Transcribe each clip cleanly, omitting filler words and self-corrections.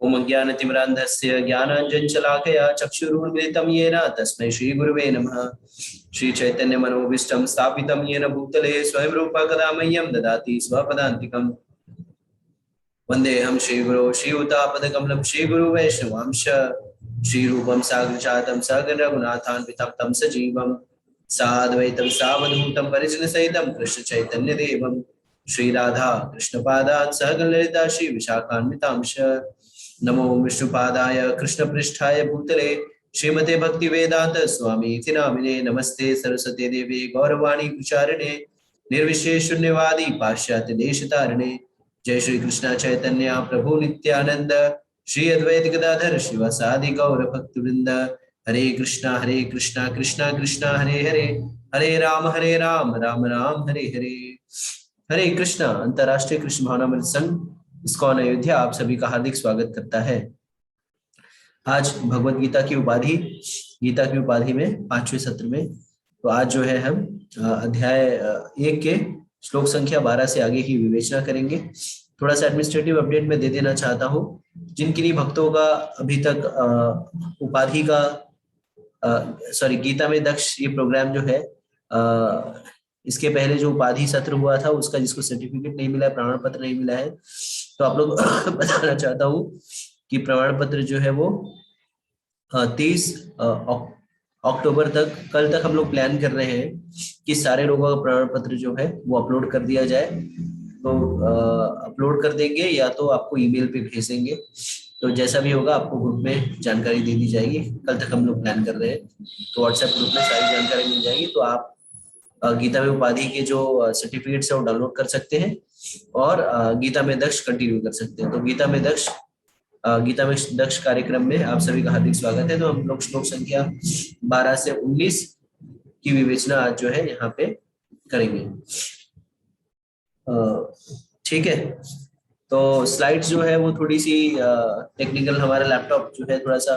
ओम ज्ञानतिमिरान्धस्य ज्ञानाञ्जनशलाकया चक्षुरुन्मिलितं येन तस्मै श्रीगुरुवे नमः। श्रीचैतन्यमनोभीष्टं स्थापितं येन भूतले स्वयं रूपा कदा मह्यं ददाति स्वपदान्तिकम्। वन्देऽहं श्रीगुरो श्रीयुतापदकमलं श्रीगुरु वैष्णवांश श्रीरूपं साग्रजातं सगणरघुनाथान्वितं तं सजीवं साद्वैतं सावधूतं परिजनसहितं कृष्णचैतन्यदेवं श्रीराधा कृष्णपादात् सहगणललिता श्रीविशाखान्वितांश। नमो विष्णुपादाय कृष्णपृष्ठाय भूतले श्रीमते भक्तिवेदांत स्वामी इति नामिने। नमस्ते सरस्वती देवी गौरवाणी प्रचारिणे निर्विशेष शून्यवादी पाश्चात्य देशतारिणे। जय श्री कृष्ण चैतन्य प्रभु नित्यानंद श्री अद्वैत गदाधर शिवासादि गौर भक्तवृंद। हरे कृष्णा कृष्णा कृष्णा हरे हरे, हरे राम राम राम हरे हरे। हरे कृष्णा अंतर्राष्ट्रीय कृष्ण भावनामृत संघ इस्कॉन अयोध्या आप सभी का हार्दिक स्वागत करता है। आज भगवत गीता की उपाधि में 5वें सत्र में, तो आज जो है हम अध्याय 1 के श्लोक संख्या 12 से आगे की विवेचना करेंगे। थोड़ा सा एडमिनिस्ट्रेटिव अपडेट मैं दे देना चाहता हूँ। जिन किन्हीं भक्तों का अभी तक उपाधि का गीता में दक्ष ये प्रोग्राम जो है, इसके पहले जो उपाधि सत्र हुआ था उसका जिसको सर्टिफिकेट नहीं मिला है, प्रमाण पत्र नहीं मिला है, तो आप लोग बताना चाहता हूँ कि प्रमाण पत्र जो है वो 23 अक्टूबर तक, कल तक हम लोग प्लान कर रहे हैं कि सारे लोगों का प्रमाण पत्र जो है वो अपलोड कर दिया जाए। तो अपलोड कर देंगे या तो आपको ईमेल पे भेज देंगे, तो जैसा भी होगा आपको ग्रुप में जानकारी दे दी जाएगी। कल तक हम लोग प्लान कर रहे हैं, तो व्हाट्सएप ग्रुप में सारी जानकारी मिल जाएगी। तो आप गीता में उपाधि के जो सर्टिफिकेट्स है वो डाउनलोड कर सकते हैं और गीता में दक्ष कंटिन्यू कर सकते हैं। तो गीता में दक्ष कार्यक्रम में आप सभी का हार्दिक स्वागत है। तो हम लोग श्लोक संख्या 12 से 19 की विवेचना आज जो है यहाँ पे करेंगे। ठीक है, तो स्लाइड्स जो है वो थोड़ी सी टेक्निकल, हमारा लैपटॉप जो है थोड़ा सा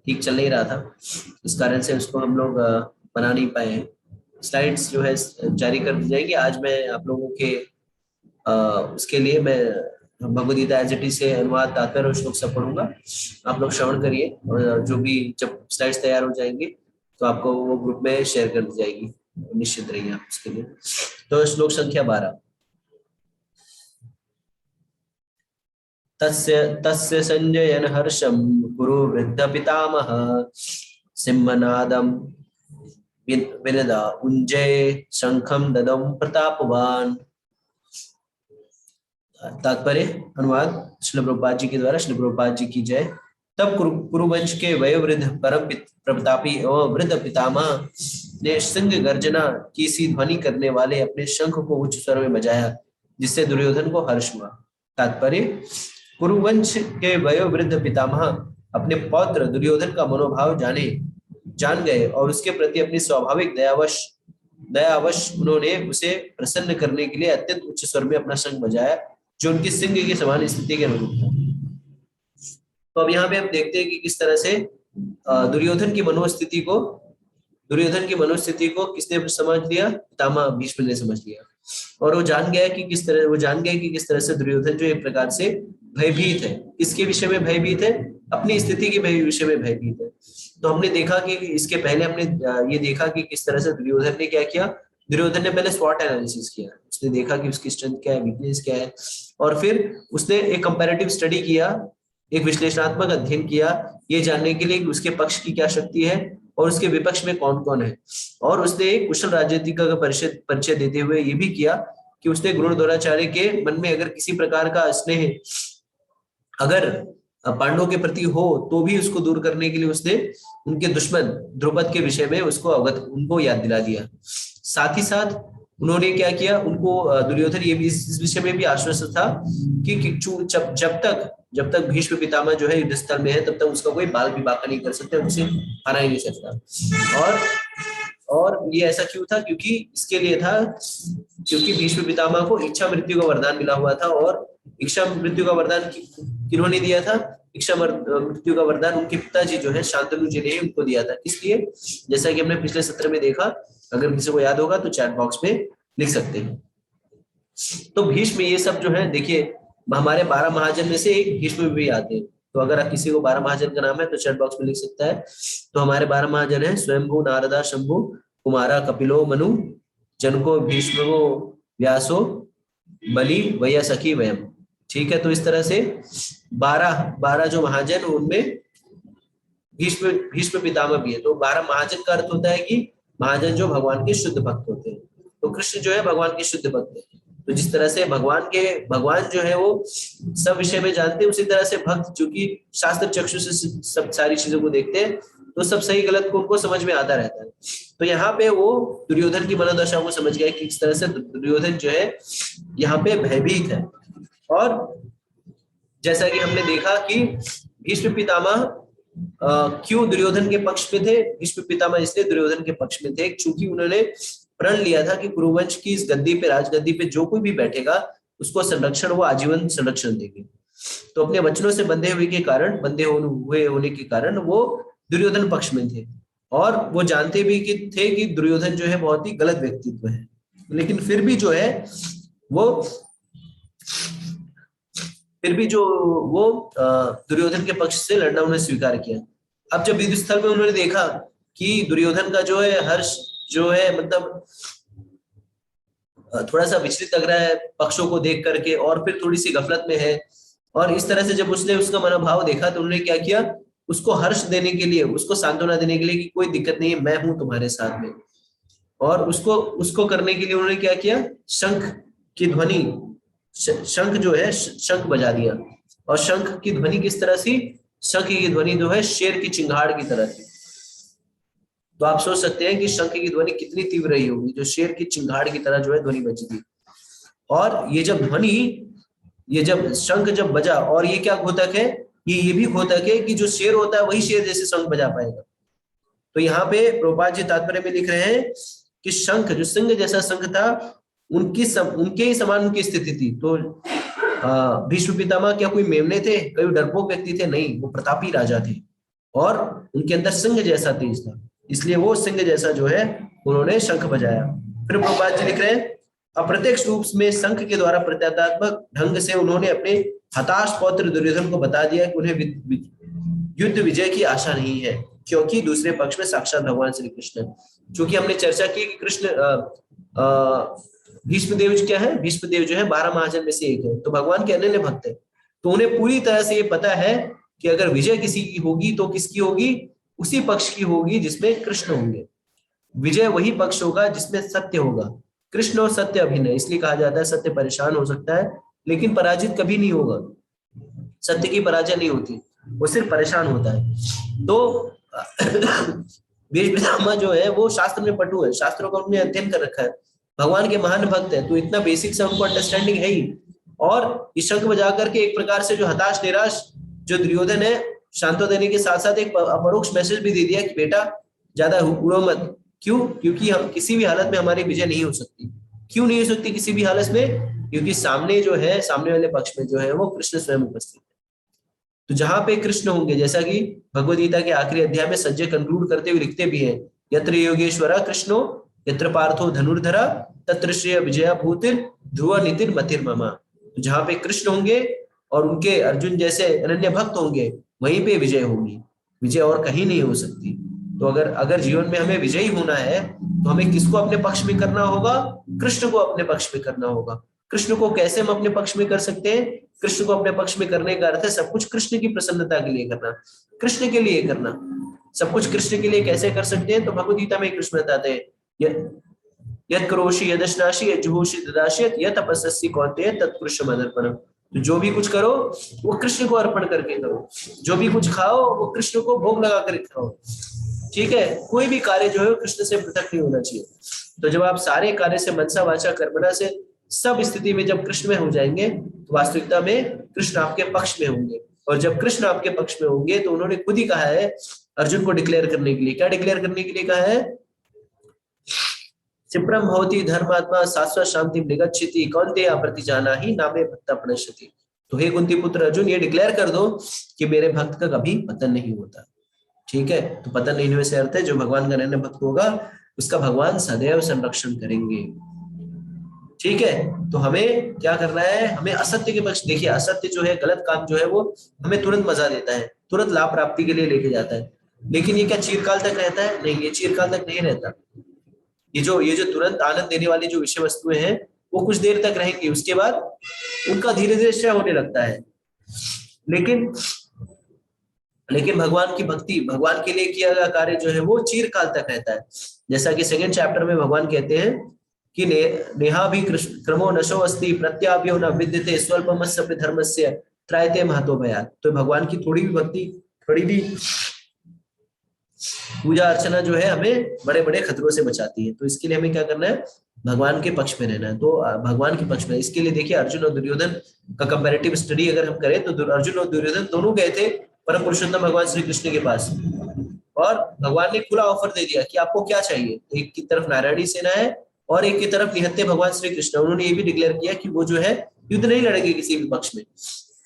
ठीक चल नहीं रहा था, इस कारण से उसको हम लोग बना नहीं पाए हैं। स्लाइड्स जो है जारी कर दी जाएगी। आज मैं आप लोगों के उसके लिए मैं Bhagavad Gita as it is से अनुवाद तात्पर्य और श्लोक सब पढ़ूंगा, आप लोग श्रवण करिए और जो भी जब स्लाइड्स तैयार हो जाएंगे तो आपको वो ग्रुप में शेयर कर दी जाएगी, निश्चित रहिए आप उसके लिए। तो श्लोक संख्या 12। तस्य संजयन हर्षम गुरु वृद्ध पितामह सिंहनादम विनदा उंजय शंखम ददम प्रतापवान। तात्पर्य अनुवाद श्रील प्रभुपाद जी के द्वारा। श्रील प्रभुपाद जी की जय। तब कुरुवंश के वयोवृद्ध परम प्रतापी एवं वृद्ध पितामह ने सिंह गर्जना की सी ध्वनि करने वाले अपने शंख को उच्च स्वर में बजाया, जिससे दुर्योधन को हर्ष हुआ। तात्पर्य, कुरुवंश के वयोवृद्ध पितामह अपने पौत्र दुर्योधन का मनोभाव जान गए और उसके प्रति अपनी स्वाभाविक दयावश उन्होंने उसे प्रसन्न करने के लिए अत्यंत उच्च स्वर में अपना शंख बजाया, जो उनकी सिंह की समान स्थिति के अनुरूप था। तो अब यहाँ पे हम देखते हैं कि किस तरह से दुर्योधन की मनोस्थिति को किसने समझ लिया? पितामह भीष्म ने समझ लिया, और वो जान गए कि किस तरह से दुर्योधन जो एक प्रकार से भयभीत है। किसके विषय में भयभीत है? अपनी स्थिति के विषय में भयभीत है। तो हमने देखा कि इसके पहले हमने ये देखा कि किस तरह से दुर्योधन ने क्या किया। दुर्योधन ने पहले स्वॉट एनालिसिस किया, उसने देखा कि उसकी स्ट्रेंथ क्या है, वीकनेस क्या है, और फिर उसने एक कंपैरेटिव स्टडी किया, एक विश्लेषणात्मक अध्ययन किया, ये जानने के लिए कि उसके पक्ष की क्या शक्ति है और उसके विपक्ष में कौन कौन है। और उसने एक कुशल राजनीतिक का परिचय देते हुए ये भी किया कि उसने गुरु द्रोणाचार्य के मन में अगर किसी प्रकार का स्नेह अगर पांडवों के प्रति हो तो भी उसको दूर करने के लिए उसने उनके दुश्मन द्रुपद के विषय में उनको याद दिला दिया। साथ ही साथ उन्होंने क्या किया, उनको दुर्योधन ये भी इस विषय में भी आश्वस्त था कि जब तक भीष्म पितामह जो है युद्धस्थल में है तब तक उसका कोई बाल विवाह नहीं कर सकते, उसे हरा ही नहीं सकता। और ये ऐसा क्यों था? क्योंकि इसके लिए था क्योंकि भीष्म पितामह को इच्छा मृत्यु का वरदान मिला हुआ था, और इच्छा मृत्यु का वरदान किन्होंने दिया था? इच्छा मृत्यु का वरदान उनके पिताजी जो है शांतनु जी ने उनको दिया था। इसलिए जैसा कि हमने पिछले सत्र में देखा, अगर किसी को याद होगा तो चैट बॉक्स में लिख सकते हैं। तो भीष्म ये सब जो है, देखिए हमारे 12 महाजन में से एक भीष्म भी आते हैं। तो अगर किसी को 12 महाजन का नाम है तो चैट बॉक्स में लिख सकता है। तो हमारे 12 महाजन है स्वयंभू, नारदा, शंभु, कुमारा, कपिलो, मनु, जनको, भीष्मो, व्यासो, बलि, वया सखी, वयम। ठीक है, तो इस तरह से 12 जो महाजन उनमें भीष्म भीष्म पितामह भी है। तो 12 महाजन का अर्थ होता है कि महाजन जो भगवान के शुद्ध भक्त होते हैं। तो कृष्ण जो है भगवान के शुद्ध भक्त है। तो जिस तरह से भगवान जो है वो सब विषय में जानते हैं, उसी तरह से भक्त जो कि शास्त्र चक्षु से सब सारी चीजों को देखते हैं, तो सब सही गलत को उनको समझ में आता रहता है। तो यहाँ पे वो दुर्योधन की मनोदशा को समझ गया कि इस तरह से दुर्योधन जो है यहाँ पे भयभीत है। और जैसा कि हमने देखा कि भीष्म पितामह क्यों दुर्योधन के पक्ष में थे। भीष्म पितामह इसलिए दुर्योधन के पक्ष में थे क्योंकि उन्होंने प्रण लिया था कि कुरुवंश की इस गद्दी पे, राजगद्दी पे जो कोई भी बैठेगा उसको संरक्षण, वो आजीवन संरक्षण देंगे। तो अपने वचनों से बंधे हुए होने के कारण वो दुर्योधन पक्ष में थे। और वो जानते भी थे कि दुर्योधन जो है बहुत ही गलत व्यक्तित्व है, लेकिन फिर भी जो वो दुर्योधन के पक्ष से लड़ना उन्होंने स्वीकार किया। अब जब युद्ध स्थल में उन्होंने देखा कि दुर्योधन का जो है हर्ष जो है मतलब थोड़ा सा विचलित लग रहा है पक्षों को देख करके, और फिर थोड़ी सी गफलत में है, और इस तरह से जब उसने उसका मनोभाव देखा तो उन्होंने क्या किया, उसको हर्ष देने के लिए, उसको सांत्वना देने के लिए कि कोई दिक्कत नहीं है, मैं हूं तुम्हारे साथ में। और उसको करने के लिए उन्होंने क्या किया, शंख की ध्वनि, शंख जो है शंख बजा दिया। और शंख की ध्वनि किस तरह से, शंख की ध्वनि जो है शेर की चिंगाड़ की तरह थी। तो आप सोच सकते हैं कि शंख की ध्वनि कितनी तीव्र रही होगी, जो शेर की चिंगाड़ की तरह जो है ध्वनि बजी थी। और ये जब ध्वनि, ये जब शंख जब बजा, और ये क्या घोतक है, ये भी घोतक है कि जो शेर होता है वही शेर जैसे शंख बजा पाएगा। तो यहाँ पे प्रभुपाद जी तात्पर्य में लिख रहे हैं कि शंख जो सिंह जैसा शंख था, उनके ही समान उनकी स्थिति थी। तो भीष्म पितामह क्या कोई मेमने थे, कोई डरपोक व्यक्ति थे? नहीं, वो प्रतापी राजा थे और उनके अंदर सिंह जैसा तेज था, इसलिए वो सिंह जैसा जो है उन्होंने शंख बजाया। फिर प्रभुपाद जी लिख रहे हैं, अप्रत्यक्ष रूप में शंख के द्वारा प्रत्यात्मक ढंग से उन्होंने अपने हताश पौत्र दुर्योधन को बता दिया कि उन्हें युद्ध विजय की आशा नहीं है, क्योंकि दूसरे पक्ष में साक्षात भगवान श्री कृष्ण। चूंकि हमने चर्चा की कि कृष्ण भीष्मदेव क्या है, भीष्मदेव जो है 12 महाजन में से एक है, तो भगवान के अनन्य भक्त है। तो उन्हें पूरी तरह से ये पता है कि अगर विजय किसी की होगी तो किसकी होगी, उसी पक्ष की होगी जिसमें कृष्ण होंगे। विजय वही पक्ष होगा जिसमें सत्य होगा। कृष्ण और सत्य अभिनय, इसलिए कहा जाता है सत्य परेशान हो सकता है लेकिन पराजित कभी नहीं होगा। सत्य की पराजय नहीं होती, वो सिर्फ परेशान होता है। तो भीष्म पितामह जो है वो शास्त्र में पटु है, शास्त्रों का उन्होंने अध्ययन कर रखा है, भगवान के महान भक्त है, तो इतना बेसिक से उनको अंडरस्टैंडिंग है ही। और इस शंख बजा करके एक प्रकार से जो हताश निराश जो दुर्योधन है, शांत देने के साथ साथ एक अपरोक्ष मैसेज भी दे दिया कि बेटा ज्यादा उड़ो मत। क्यों? क्योंकि हम किसी भी हालत में हमारी विजय नहीं हो सकती। क्यों नहीं हो सकती किसी भी हालत में? क्योंकि सामने जो है, सामने वाले पक्ष में जो है वो कृष्ण स्वयं उपस्थित है। तो जहां पे कृष्ण होंगे, जैसा कि भगवद गीता के आखिरी अध्याय में संजय कंक्लूड करते हुए लिखते भी हैं, यत्र योगेश्वरा कृष्णो यत्र पार्थो धनुर्धरा तत्र श्रेय विजया भूतिर ध्रुव नीतिर मतिर ममा। तो जहां पे कृष्ण होंगे और उनके अर्जुन जैसे अनन्य भक्त होंगे, वहीं पे विजय होगी, विजय और कहीं नहीं हो सकती। तो अगर जीवन में हमें विजयी होना है तो हमें किसको अपने पक्ष में करना होगा? कृष्ण को अपने पक्ष में करना होगा। कृष्ण को कैसे हम अपने पक्ष में कर सकते हैं? कृष्ण को अपने पक्ष में करने का अर्थ है सब कुछ कृष्ण की प्रसन्नता के लिए करना, कृष्ण के लिए करना। सब कुछ कृष्ण के लिए कैसे कर सकते हैं? तो भगवद गीता में कृष्ण बताते हैं, यद करोषि यदश्नासि यज्जुहोषि ददासि यद तपस्सि कौन्तेय तत्पुरुषम अर्पणम। तो जो भी कुछ करो वो कृष्ण को अर्पण करके करो, जो भी कुछ खाओ वो कृष्ण को भोग लगा कर खाओ। ठीक है, कोई भी कार्य जो है कृष्ण से पृथक नहीं होना चाहिए। तो जब आप सारे कार्य से मनसा वाचा कर्मणा से सब स्थिति में जब कृष्ण में हो जाएंगे तो वास्तविकता में कृष्ण आपके पक्ष में होंगे। और जब कृष्ण आपके पक्ष में होंगे तो उन्होंने खुद ही कहा है अर्जुन को डिक्लेयर करने के लिए, क्या डिक्लेयर करने के लिए कहा है? क्षिप्रम भवति धर्मात्मा शाश्वत शांति निगच्छति कौन्तेय प्रतिजानाहि नामे भक्ता प्रणश्यति। तो हे कुंती पुत्र अर्जुन, ये डिक्लेयर कर दो कि मेरे भक्त का कभी पतन नहीं होता। ठीक है, तो पतन नहीं होने से अर्थ है जो भगवान का अनन्य भक्त होगा उसका भगवान सदैव संरक्षण करेंगे। ठीक है, तो हमें क्या करना है, हमें असत्य के पक्ष, देखिए असत्य जो है, गलत काम जो है वो हमें तुरंत मजा देता है, तुरंत लाभ प्राप्ति के लिए लेके जाता है, लेकिन ये क्या चिरकाल तक रहता है? नहीं, ये चिरकाल तक नहीं रहता। ये जो तुरंत आनंद देने वाली जो विषय वस्तुएं हैं वो कुछ देर तक रहेंगी, उसके बाद उनका धीरे धीरे क्षय होने लगता है। लेकिन लेकिन भगवान की भक्ति, भगवान के लिए किया गया कार्य जो है वो चिरकाल तक रहता है। जैसा कि सेकंड चैप्टर में भगवान कहते हैं कि नेहा भी क्रमो नशो अस्ति प्रत्याभ्यो न विद्यते स्वल्पमस्य धर्मस्य त्रायते महतो भयात्। तो भगवान की थोड़ी भी भक्ति, थोड़ी भी पूजा अर्चना जो है हमें बड़े बड़े खतरों से बचाती है। तो इसके लिए हमें क्या करना है, भगवान के पक्ष में रहना है। तो भगवान के पक्ष में, इसके लिए देखिए अर्जुन और दुर्योधन का कंपैरेटिव स्टडी अगर हम करें तो अर्जुन और दुर्योधन दोनों गए थे परम पुरुषोत्तम भगवान श्री कृष्ण के पास, और भगवान ने खुला ऑफर दे दिया कि आपको क्या चाहिए। एक की तरफ नारायणी सेना है और एक की तरफ निहत्थे भगवान श्री कृष्ण। उन्होंने ये भी डिक्लेयर किया कि वो जो है युद्ध नहीं लड़ेंगे किसी भी पक्ष में।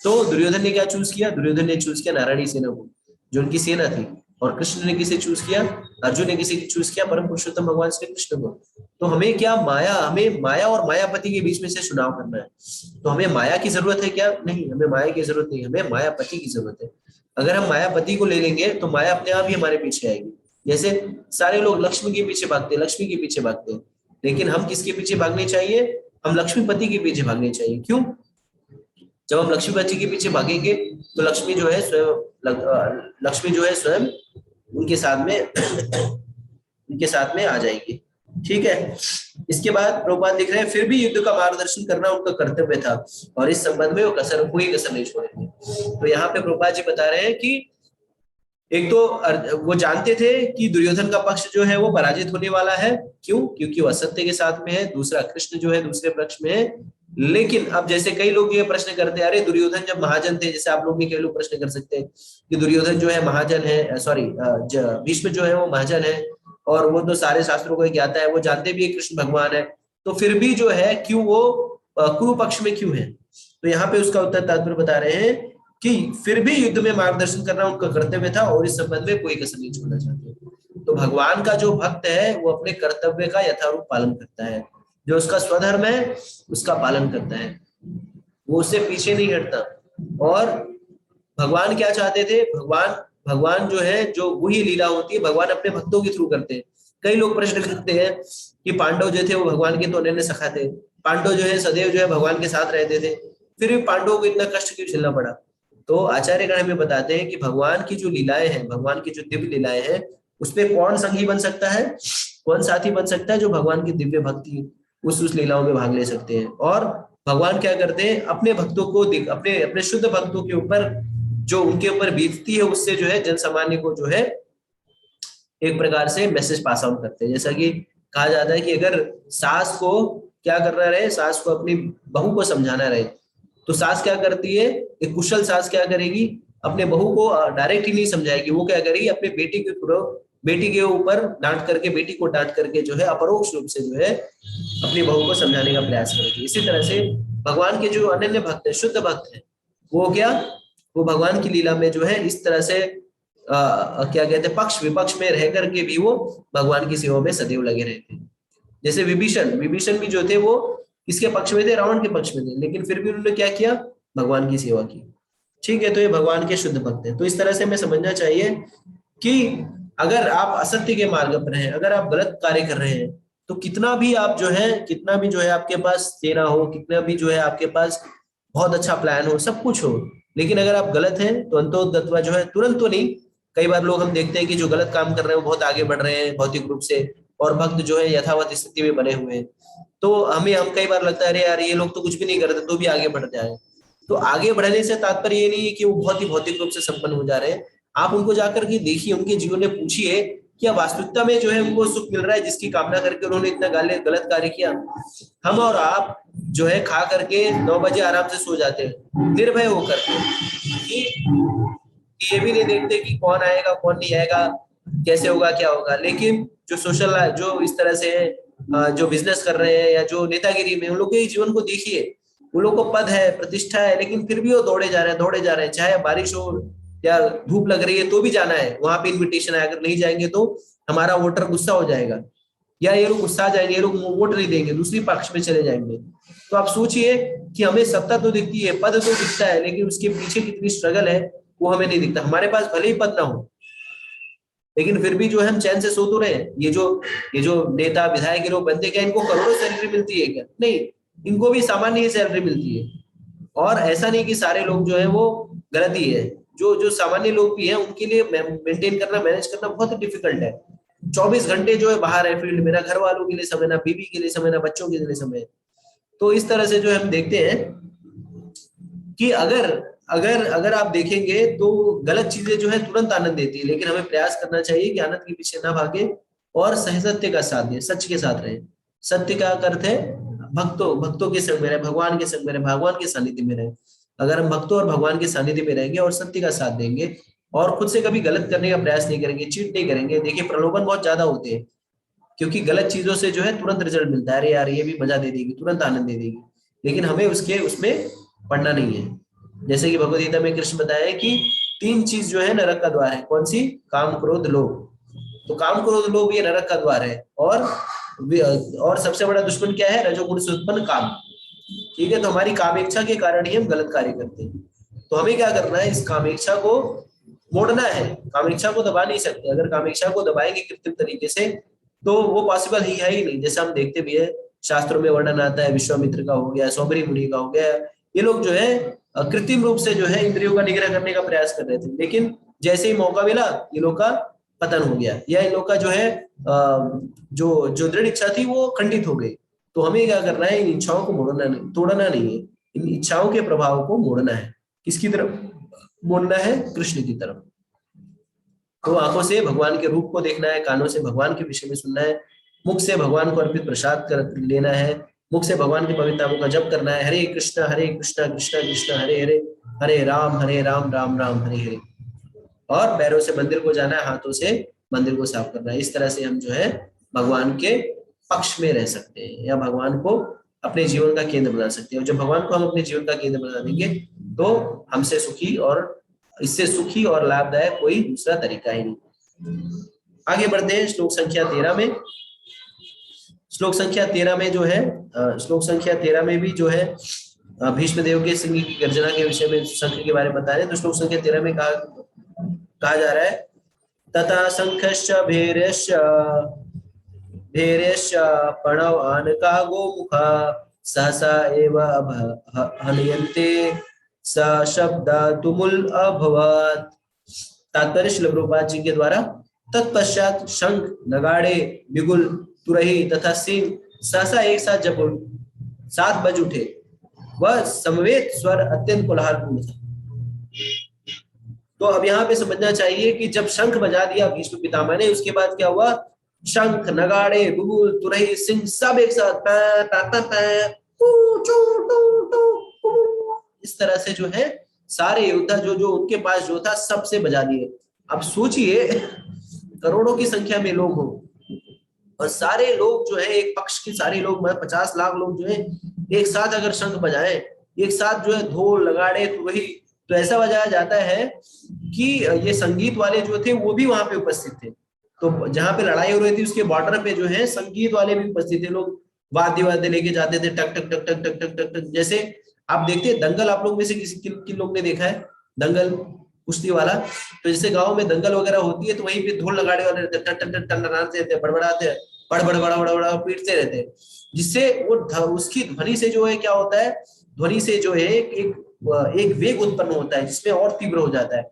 तो दुर्योधन ने क्या चूज किया? दुर्योधन ने चूज किया नारायणी सेना को, जो उनकी सेना थी। और कृष्ण ने किसे चूज किया? अर्जुन ने किसे चूज किया? परम पुरुषोत्तम भगवान श्री कृष्ण को। तो हमें क्या, माया, हमें माया और मायापति के बीच में से चुनाव करना है। तो हमें माया की जरूरत है क्या? नहीं, हमें माया की जरूरत नहीं, हमें मायापति की जरूरत है। अगर हम मायापति को ले लेंगे तो माया अपने आप ही हमारे पीछे आएगी। जैसे सारे लोग लक्ष्मी के पीछे भागते हैं, लक्ष्मी के पीछे भागते हैं, लेकिन हम किसके पीछे भागने चाहिए? हम लक्ष्मीपति के पीछे भागने चाहिए। क्यों? जब हम लक्ष्मीपति के पीछे भागेंगे तो लक्ष्मी जो है स्वयं उनके साथ में उनके साथ में आ जाएगी। ठीक है। इसके बाद प्रभुपाद लिख रहे हैं, फिर भी युद्ध का मार्गदर्शन करना उनका कर्तव्य था और इस संबंध में वो कोई कसर नहीं छोड़ेंगे। तो यहाँ पे प्रभुपाद जी बता रहे हैं कि एक तो वो जानते थे कि दुर्योधन का पक्ष जो है वो पराजित होने वाला है। क्यों? क्योंकि वो असत्य के साथ में है। दूसरा, कृष्ण जो है दूसरे पक्ष में है। लेकिन अब जैसे कई लोग ये प्रश्न करते हैं, अरे दुर्योधन जब महाजन थे, जैसे आप लोग भी कई लोग प्रश्न कर सकते हैं कि दुर्योधन जो है महाजन है, सॉरी भीष्म जो है वो महाजन है और वो तो सारे शास्त्रों को ज्ञाता है, वो जानते भी है कृष्ण भगवान है, तो फिर भी जो है क्यों वो कुरु पक्ष में क्यों है? तो यहाँ पे उसका उत्तर तात्पर्य बता रहे हैं कि फिर भी युद्ध में मार्गदर्शन करना उनका कर्तव्य था और इस संबंध में कोई कसर नहीं छोड़ना चाहते। तो भगवान का जो भक्त है वो अपने कर्तव्य का यथारूप पालन करता है, जो उसका स्वधर्म है उसका पालन करता है, वो उससे पीछे नहीं हटता। और भगवान क्या चाहते थे? भगवान जो है, जो वही लीला होती है भगवान अपने भक्तों के थ्रू करते हैं। कई लोग प्रश्न करते हैं कि पांडव जो थे वो भगवान के तो अनन्य सखा थे, पांडव जो है सदैव जो है भगवान के साथ रहते थे, फिर भी पांडवों को इतना कष्ट क्यों झेलना पड़ा? तो आचार्यगण हमें बताते हैं कि भगवान की जो लीलाएं हैं, भगवान की जो दिव्य लीलाएं हैं, उसमें कौन संगी बन सकता है, कौन साथी बन सकता है? जो भगवान की दिव्य भक्ति उस लीलाओं में भाग ले सकते हैं। और भगवान क्या करते हैं? अपने भक्तों को, अपने अपने शुद्ध भक्तों के ऊपर जो उनके ऊपर बीतती है उससे जो है जन सामान्य को जो है एक प्रकार से मैसेज पास आउट करते हैं। जैसा कि कहा जाता है कि अगर सास को क्या करना रहे, सास को अपनी बहू को समझाना रहे, तो सास क्या करती है? एक कुशल सास क्या करेगी? अपने बहू को डायरेक्ट ही नहीं समझाएगी, वो क्या करेगी? अपने बेटी के ऊपर डांट करके, बेटी को डांट करके जो है अपरोक्ष रूप से जो है अपनी बहू को समझाने का प्रयास करेगी। इसी तरह से भगवान के जो अनन्य भक्त है, शुद्ध भक्त है, वो क्या, वो भगवान की लीला में जो है इस तरह से क्या कहते हैं, पक्ष विपक्ष में रह करके भी वो भगवान की सेवा में सदैव लगे रहते हैं। जैसे विभीषण भी जो थे वो किसके पक्ष में थे? रावण के पक्ष में थे, लेकिन फिर भी उन्होंने क्या किया? भगवान की सेवा की। ठीक है, तो ये भगवान के शुद्ध भक्त हैं। तो इस तरह से हमें समझना चाहिए कि अगर आप असत्य के मार्ग पर हैं, अगर आप गलत कार्य कर रहे हैं, तो कितना भी जो है आपके पास सेना हो, कितना भी जो है आपके पास बहुत अच्छा प्लान हो, सब कुछ हो, लेकिन अगर आप गलत हैं तो अंतोगत्वा जो है, तुरंत तो नहीं, कई बार लोग हम देखते हैं कि जो गलत काम कर रहे हैं वो बहुत आगे बढ़ रहे हैं भौतिक रूप से, और भक्त जो है यथावत स्थिति में बने हुए हैं। तो हम कई बार लगता है अरे यार ये लोग तो कुछ भी नहीं करते तो भी आगे बढ़ जाए। तो आगे बढ़ने से तात्पर्य ये नहीं है कि वो बहुत ही भौतिक रूप से संपन्न हो जा रहे हैं। आप उनको जाकर के देखिए, उनके जीवन में पूछिए क्या वास्तविकता में जो है उनको सुख मिल रहा है जिसकी कामना करके उन्होंने इतना गलत कार्य किया। हम और आप जो है खा करके 9 बजे आराम से सो जाते हैं निर्भय होकर कि ये भी नहीं देखते कि कौन आएगा कौन नहीं आएगा, कैसे होगा क्या होगा। लेकिन जो सोशल, जो इस तरह से जो बिजनेस कर रहे हैं या जो नेतागिरी में, उन लोग के जीवन को देखिए, उन लोग को पद है, प्रतिष्ठा है, लेकिन फिर भी वो दौड़े जा रहे हैं, चाहे बारिश हो या धूप लग रही है तो भी जाना है वहां पे। इन्विटेशन है, अगर नहीं जाएंगे तो हमारा वोटर गुस्सा हो जाएगा या ये लोग गुस्सा जाएंगे, ये लोग वोट नहीं देंगे, दूसरी पक्ष में चले जाएंगे। तो आप सोचिए कि हमें सत्ता तो दिखती है, पद तो दिखता है, लेकिन उसके पीछे कितनी स्ट्रगल है वो हमें नहीं दिखता। हमारे पास भले ही पद ना हो, लेकिन फिर भी जो है हम चैन से सो तो रहे हैं। ये जो नेता विधायक लोग बनते, क्या इनको करोड़ों सैलरी मिलती है क्या? नहीं, इनको भी सामान्य ही सैलरी मिलती है। और ऐसा नहीं कि सारे लोग जो है वो गलत ही है, जो जो सामान्य लोग भी हैं उनके लिए मेंटेन करना, मैनेज करना बहुत डिफिकल्ट है। 24 घंटे जो है बाहर है फील्ड में, ना घर वालों के लिए समय, ना बीवी के लिए समय, ना बच्चों के लिए समय। तो इस तरह से जो हम देखते हैं कि अगर अगर अगर आप देखेंगे तो गलत चीजें जो है तुरंत आनंद देती है, लेकिन हमें प्रयास करना चाहिए कि आनंद के पीछे ना भागे और सहसत्य का साथ दें, सच के साथ रहे। सत्य का अर्थ है भक्तों के संग में रहे, भगवान के संग में रहे, भगवान के सानिध्य में रहे। अगर हम भक्तों और भगवान के सानिध्य में रहेंगे और सत्य का साथ देंगे और खुद से कभी गलत करने का प्रयास नहीं करेंगे, चीट नहीं करेंगे। देखिए प्रलोभन बहुत ज्यादा होते हैं, क्योंकि गलत चीजों से जो है तुरंत रिजल्ट मिलता है, अरे यार ये भी मजा दे देगी, तुरंत आनंद दे देगी, लेकिन हमें उसमें पढ़ना नहीं है। जैसे कि भगवद गीता में कृष्ण बताया कि 3 चीज जो है नरक का द्वार है। कौन सी? काम, क्रोध, लोभ। तो काम, क्रोध, लोभ ये नरक का द्वार है। और सबसे बड़ा दुश्मन क्या है? रजोगुण से उत्पन्न काम। ठीक है, तो हमारी कामेच्छा के कारण ही हम गलत कार्य करते हैं। तो हमें क्या करना है? इस कामेच्छा को मोड़ना है। कामेच्छा को दबा नहीं सकते। अगर कामेच्छा को दबाएंगे कृत्रिम तरीके से तो वो पॉसिबल ही है ही नहीं। जैसे हम देखते भी है, शास्त्रों में वर्णन आता है, विश्वामित्र का हो गया, सौभरी मुनि का हो गया, ये लोग जो है कृत्रिम रूप से जो है इंद्रियों का निग्रह करने का प्रयास कर रहे थे, लेकिन जैसे ही मौका मिला ये लोग का पतन हो गया, या इन लोग का जो है जो जो दृढ़ इच्छा थी वो खंडित हो गई। तो हमें क्या करना है? इन इच्छाओं को मोड़ना नहीं, तोड़ना नहीं है, इन इच्छाओं के प्रभाव को मोड़ना है। किसकी तरफ मोड़ना है? कृष्ण की तरफ। तो आंखों से भगवान के रूप को देखना है, कानों से भगवान के विषय में सुनना है, मुख से भगवान को अर्पित प्रसाद कर लेना है, मुख से भगवान के पवित्र नामों का जप करना है, हरे कृष्णा कृष्णा कृष्णा हरे हरे, हरे राम राम राम हरे हरे। और पैरों से मंदिर को जाना है, हाथों से मंदिर को साफ करना है। इस तरह से हम जो है भगवान के पक्ष में रह सकते हैं, या भगवान को अपने जीवन का केंद्र बना सकते हैं। और जब भगवान को हम अपने जीवन का केंद्र बना देंगे तो हमसे सुखी और इससे सुखी और लाभदायक कोई दूसरा तरीका ही नहीं। आगे बढ़ते हैं श्लोक संख्या 13 में। श्लोक संख्या 13 में जो है श्लोक संख्या 13 में भी जो है भीष्म देव के सिंह की गर्जना के विषय में शंख के बारे में बता रहे हैं। तो श्लोक संख्या 13 में कहा जा रहा है, तथा शंखश्च भैर्यश्च प्रणव आनका गोमुखा सहसा एव हनयन्ते स शब्द तुमुल अभवत। तात्पर्य श्रील प्रभुपाद जी के द्वारा, तत्पश्चात शंख, नगाड़े, बिगुल, तुरही तथा सिंह सहसा एक साथ जब 7 बज उठे। वह समवेत स्वर अत्यंत कोलाहलपूर्ण था। तो अब यहाँ पे समझना चाहिए कि जब शंख बजा दिया भीष्म पितामह ने, उसके बाद क्या हुआ? शंख, नगाड़े, बिगुल, तुरही, सिंह सब एक साथ इस तरह से जो है सारे योद्धा जो जो उनके पास जो था सबसे बजा दिए। अब सोचिए करोड़ों की संख्या में लोग हो और सारे लोग जो है एक पक्ष के सारे लोग, 50 लाख लोग जो है एक साथ अगर शंख बजाएं, एक साथ जो है ढोल, नगाड़े, तुरही, तो ऐसा बजाया जाता है कि ये संगीत वाले जो थे वो भी वहां पे उपस्थित थे। तो जहां पे लड़ाई हो रही थी उसके बॉर्डर पे जो है संगीत वाले भी उपस्थित थे। लोग वाद्य लेके जाते थे, टक टक टक टक टक टक टक टक। जैसे आप देखते हैं दंगल, आप लोग में से किन लोग ने देखा है दंगल कुश्ती वाला? तो जैसे गांव में दंगल वगैरह होती है तो वहीं पे ढोल लगाड़े वाले रहते, टन टन टन टनाते रहते, बड़बड़ाते हैं, बड़बड़ बड़ा बड़ा बड़ा पीटते रहते हैं, जिससे वो उसकी ध्वनि से जो है क्या होता है, ध्वनि से जो है एक वेग उत्पन्न होता है जिसमें और तीव्र हो जाता है।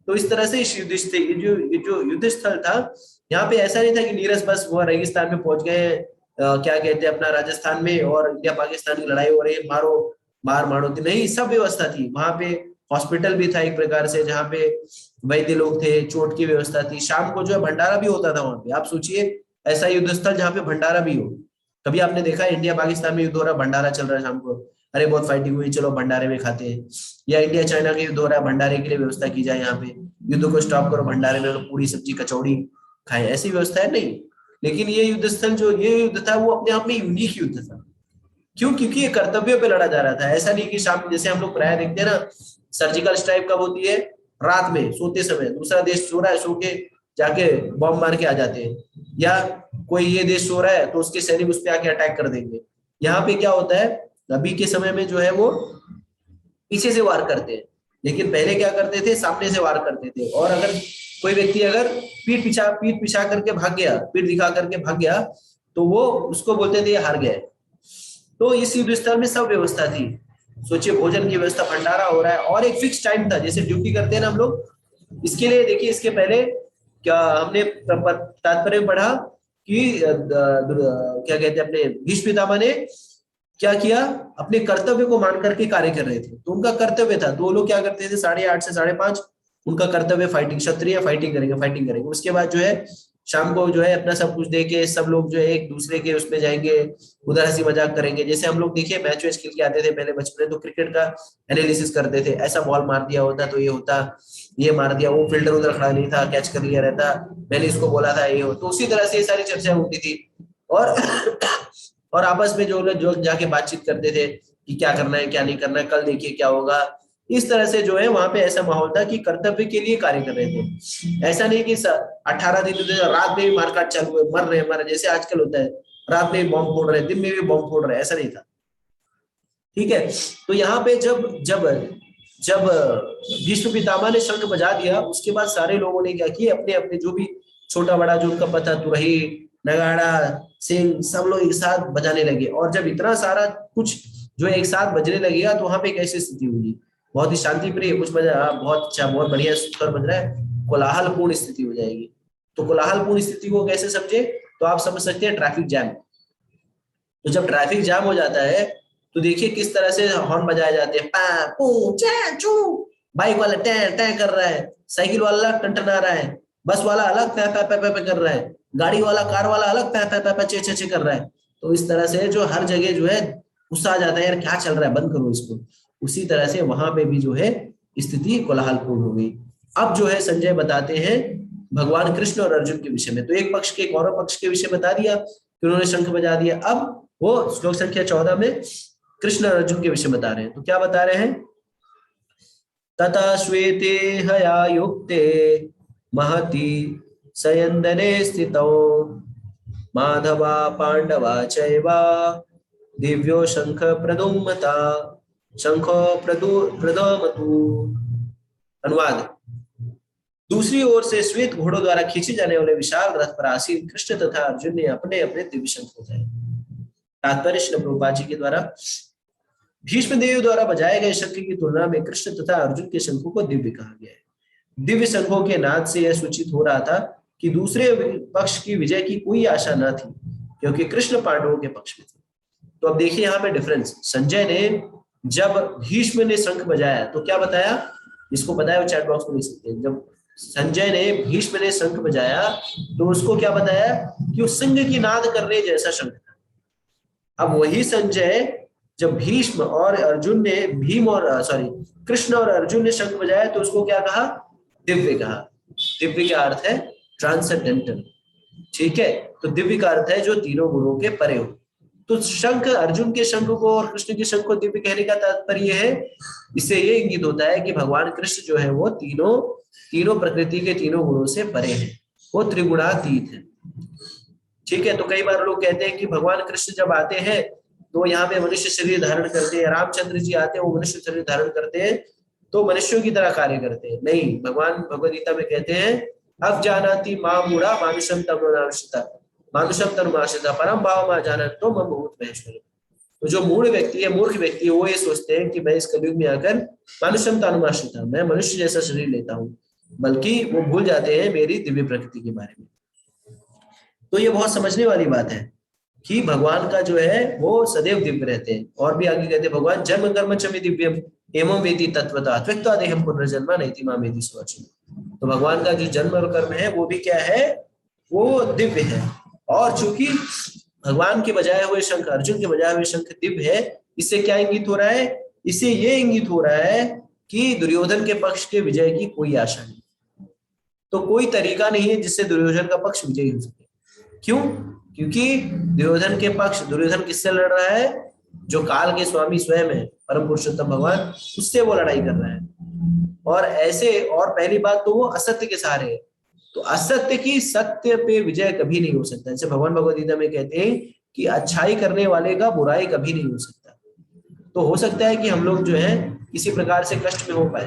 तो इस तरह से इस जो युद्ध स्थल था, यहाँ पे ऐसा नहीं था कि नीरस बस वो रेगिस्तान में पहुंच गए, क्या कहते हैं अपना राजस्थान में, और इंडिया पाकिस्तान की लड़ाई हो रही है, मारो मार मारो थी, नहीं, सब व्यवस्था थी वहां पे। हॉस्पिटल भी था एक प्रकार से जहाँ पे वैद्य लोग थे, चोट की व्यवस्था थी, शाम को जो है भंडारा भी होता था वहां पे। आप सोचिए ऐसा युद्ध स्थल जहाँ पे भंडारा भी हो। कभी आपने देखा है इंडिया पाकिस्तान में युद्ध हो रहा, भंडारा चल रहा है शाम को, अरे बहुत फाइटिंग हुई, चलो भंडारे में खाते हैं। या इंडिया चाइना का युद्ध हो रहा है, भंडारे के लिए व्यवस्था की जाए, यहाँ पे युद्ध को स्टॉप करो, भंडारे में पूरी सब्जी कचौड़ी खाए, ऐसी व्यवस्था है नहीं। लेकिन ये युद्ध स्थल जो ये युद्ध था वो अपने आप में यूनिक युद्ध था। क्यों? क्योंकि ये कर्तव्यों पे लड़ा जा रहा था। ऐसा नहीं कि शाम, जैसे हम लोग प्राय देखते हैं ना, सर्जिकल स्ट्राइक कब होती है? रात में सोते समय, दूसरा देश सो रहा है, सो के जाके बॉम्ब मार के आ जाते हैं, या कोई ये देश सो रहा है तो उसके सैनिक उस पर आके अटैक कर देंगे। यहाँ पे क्या होता है, अभी के समय में जो है वो पीछे से वार करते हैं, लेकिन पहले क्या करते थे, सामने से वार करते थे। और अगर कोई व्यक्ति अगर पीठ पिछा करके भाग गया, पीठ दिखा करके भाग गया, तो वो उसको बोलते थे हार गए। तो इस युद्ध स्थल में सब व्यवस्था थी, सोचिए भोजन की व्यवस्था, भंडारा हो रहा है, और एक फिक्स टाइम था, जैसे ड्यूटी करते हैं ना हम लोग। इसके लिए देखिए, इसके पहले क्या हमने तात्पर्य में पढ़ा कि क्या कहते हैं, अपने भीष्म पितामह ने क्या किया, अपने कर्तव्य को मान करके कार्य कर रहे थे। तो उनका कर्तव्य था, दो लोग क्या करते थे, 8:30 से 5:30 उनका कर्तव्य फाइटिंग, क्षत्रिय फाइटिंग करेंगे, फाइटिंग करेंगे। उसके बाद जो है शाम को जो है अपना सब कुछ दे के सब लोग जो है एक दूसरे के उसमें जाएंगे, उधर हंसी मजाक करेंगे। जैसे हम लोग देखिए मैच वैच खेल के आते थे पहले बचपन में, तो क्रिकेट का एनालिसिस करते थे, ऐसा बॉल मार दिया होता तो ये होता, ये मार दिया, वो फील्डर उधर खड़ा नहीं था, कैच कर लिया रहता, मैंने इसको बोला था, ये हो। तो उसी तरह से ये सारी चर्चा होती थी। और और आपस में जो जाके बातचीत करते थे कि क्या करना है क्या नहीं करना है, कल देखिए क्या होगा। इस तरह से जो है वहां पे ऐसा माहौल था कि कर्तव्य के लिए कार्य कर रहे थे। ऐसा नहीं कि 18 दिन रात में भी मारकाट चालू है, मर रहे जैसे आजकल होता है, रात में भी बॉम्ब फोड़ रहे, दिन में भी बॉम्ब फोड़ रहे, ऐसा नहीं था। ठीक है, तो यहाँ पे जब जब जब भीष्म पितामह ने शंख बजा दिया, उसके बाद सारे लोगों ने क्या किया, अपने अपने जो भी छोटा बड़ा जो उनका पता, तुरही, नगाड़ा, सिंह, सब लोग एक साथ बजाने लगे। और जब इतना सारा कुछ जो एक साथ बजने लगेगा तो वहां पे कैसी स्थिति होगी, बहुत ही शांति प्रिय, कुछ बजा, बहुत अच्छा, बहुत बढ़िया स्वर बज रहा है, कोलाहल पूर्ण स्थिति हो जाएगी। तो कोलाहल पूर्ण स्थिति को कैसे समझे, तो आप समझ सकते हैं ट्रैफिक जैम। तो जब ट्रैफिक जाम हो जाता है तो देखिए किस तरह से हॉर्न बजाए जाते हैं, पा पू चा चू, बाइक वाला टै टै कर रहा है, साइकिल वाला टनटना रहा है, बस वाला अलग पै पै पै पै कर रहा है, गाड़ी वाला कार वाला अलग पै पै पै चे चे चे कर रहा है। तो इस तरह से जो हर जगह जो है गुस्सा आ जाता है, यार क्या चल रहा है, बंद करो इसको। उसी तरह से वहां पे भी जो है स्थिति कोलाहलपूर्ण हो गई। अब जो है संजय बताते हैं भगवान कृष्ण और अर्जुन के विषय में। तो एक पक्ष के, कौरव पक्ष के विषय बता दिया कि उन्होंने शंख बजा दिया। अब वो श्लोक संख्या 14 में कृष्ण और अर्जुन के विषय बता रहे हैं। तो क्या बता रहे हैं, तथा श्वेते हया युक्ते महति सयन्दने स्थितौ माधवा पांडवा चैवा दिव्यो शंख प्रदुम्मता शंखो प्रदोमतु। अनुवाद, दूसरी ओर से श्वेत घोड़ों द्वारा खींचे जाने वाले विशाल रथ पर आसीन कृष्ण तथा अर्जुन ने अपने अपने दिव्य शंख बजाए। तात्पर्य श्रील प्रभुपाद जी के द्वारा, भीष्म देव द्वारा बजाए गए शंख की तुलना में कृष्ण तथा अर्जुन के शंखों को दिव्य कहा गया है। दिव्य शंखों के नाद से यह सूचित हो रहा था कि दूसरे पक्ष की विजय की कोई आशा न थी, क्योंकि कृष्ण पांडवों के पक्ष में थे। तो अब देखिए यहाँ पे डिफरेंस, संजय ने जब भीष्म ने शंख बजाया तो क्या बताया, इसको बताया वो चैट बॉक्स में लिख सकते हैं। जब संजय ने भीष्म ने शंख बजाया तो उसको क्या बताया कि उस संघ की नाद करने जैसा शंख था। अब वही संजय जब भीष्म और अर्जुन ने कृष्ण और अर्जुन ने शंख बजाया तो उसको क्या कहा, दिव्य कहा। दिव्य का अर्थ है ट्रांसेंडेंटल। ठीक है, तो दिव्य का अर्थ है जो तीनों गुणों के परे हो। तो शंख, अर्जुन के शंख को और कृष्ण के शंख को दिव्य कहने का तात्पर्य है, इससे ये इंगित होता है कि भगवान कृष्ण जो है वो तीनों प्रकृति के तीनों गुणों से परे हैं, वो त्रिगुणातीत है। ठीक है, तो कई बार लोग कहते हैं कि भगवान कृष्ण जब आते हैं तो यहाँ पे मनुष्य शरीर धारण करते हैं, रामचंद्र जी आते हैं वो मनुष्य शरीर धारण करते हैं तो मनुष्यों की तरह कार्य करते हैं। नहीं, भगवान भगवद गीता में कहते हैं अब जानाति मां मूढ़ा मानुषम तनुमाश्रिता परम भाव मा जानत तो मम भूत महेश्वर। तो जो मूढ़ व्यक्ति है, मूर्ख व्यक्ति है, वो ये सोचते हैं कि मैं इस कलयुग में आकर मानुषम तनुमाश्रिता, मैं मनुष्य जैसा शरीर लेता हूँ, बल्कि वो भूल जाते हैं मेरी दिव्य प्रकृति के बारे में। तो ये बहुत समझने वाली बात है कि भगवान का जो है वो सदैव दिव्य रहते हैं। और भी आगे कहते हैं भगवान जन्म कर्म चमे दिव्यम एवं वेदी तत्वता त्वक्ता देहम पुनर्जन्म नैति मामेति स्वचन। तो भगवान का जो जन्म और कर्म है वो भी क्या है, वो दिव्य है। और चूंकि भगवान के बजाए हुए शंख, अर्जुन के बजाए हुए शंख दिव्य है, इससे क्या इंगित हो रहा है, इससे ये इंगित हो रहा है कि दुर्योधन के पक्ष के विजय की कोई आशा नहीं। तो कोई तरीका नहीं है जिससे दुर्योधन का पक्ष विजयी हो सके। क्यों, क्योंकि दुर्योधन के पक्ष, दुर्योधन किससे लड़ रहा है, जो काल के स्वामी स्वयं है परम पुरुषोत्तम भगवान, उससे वो लड़ाई कर रहा है। और ऐसे, और पहली बात तो वो असत्य के सहारे है। तो असत्य की सत्य पे विजय कभी नहीं हो सकता। जैसे भगवान भगवद गीता में कहते हैं कि अच्छाई करने वाले का बुराई कभी नहीं हो सकता। तो हो सकता है कि हम लोग जो है किसी प्रकार से कष्ट में हो पाए,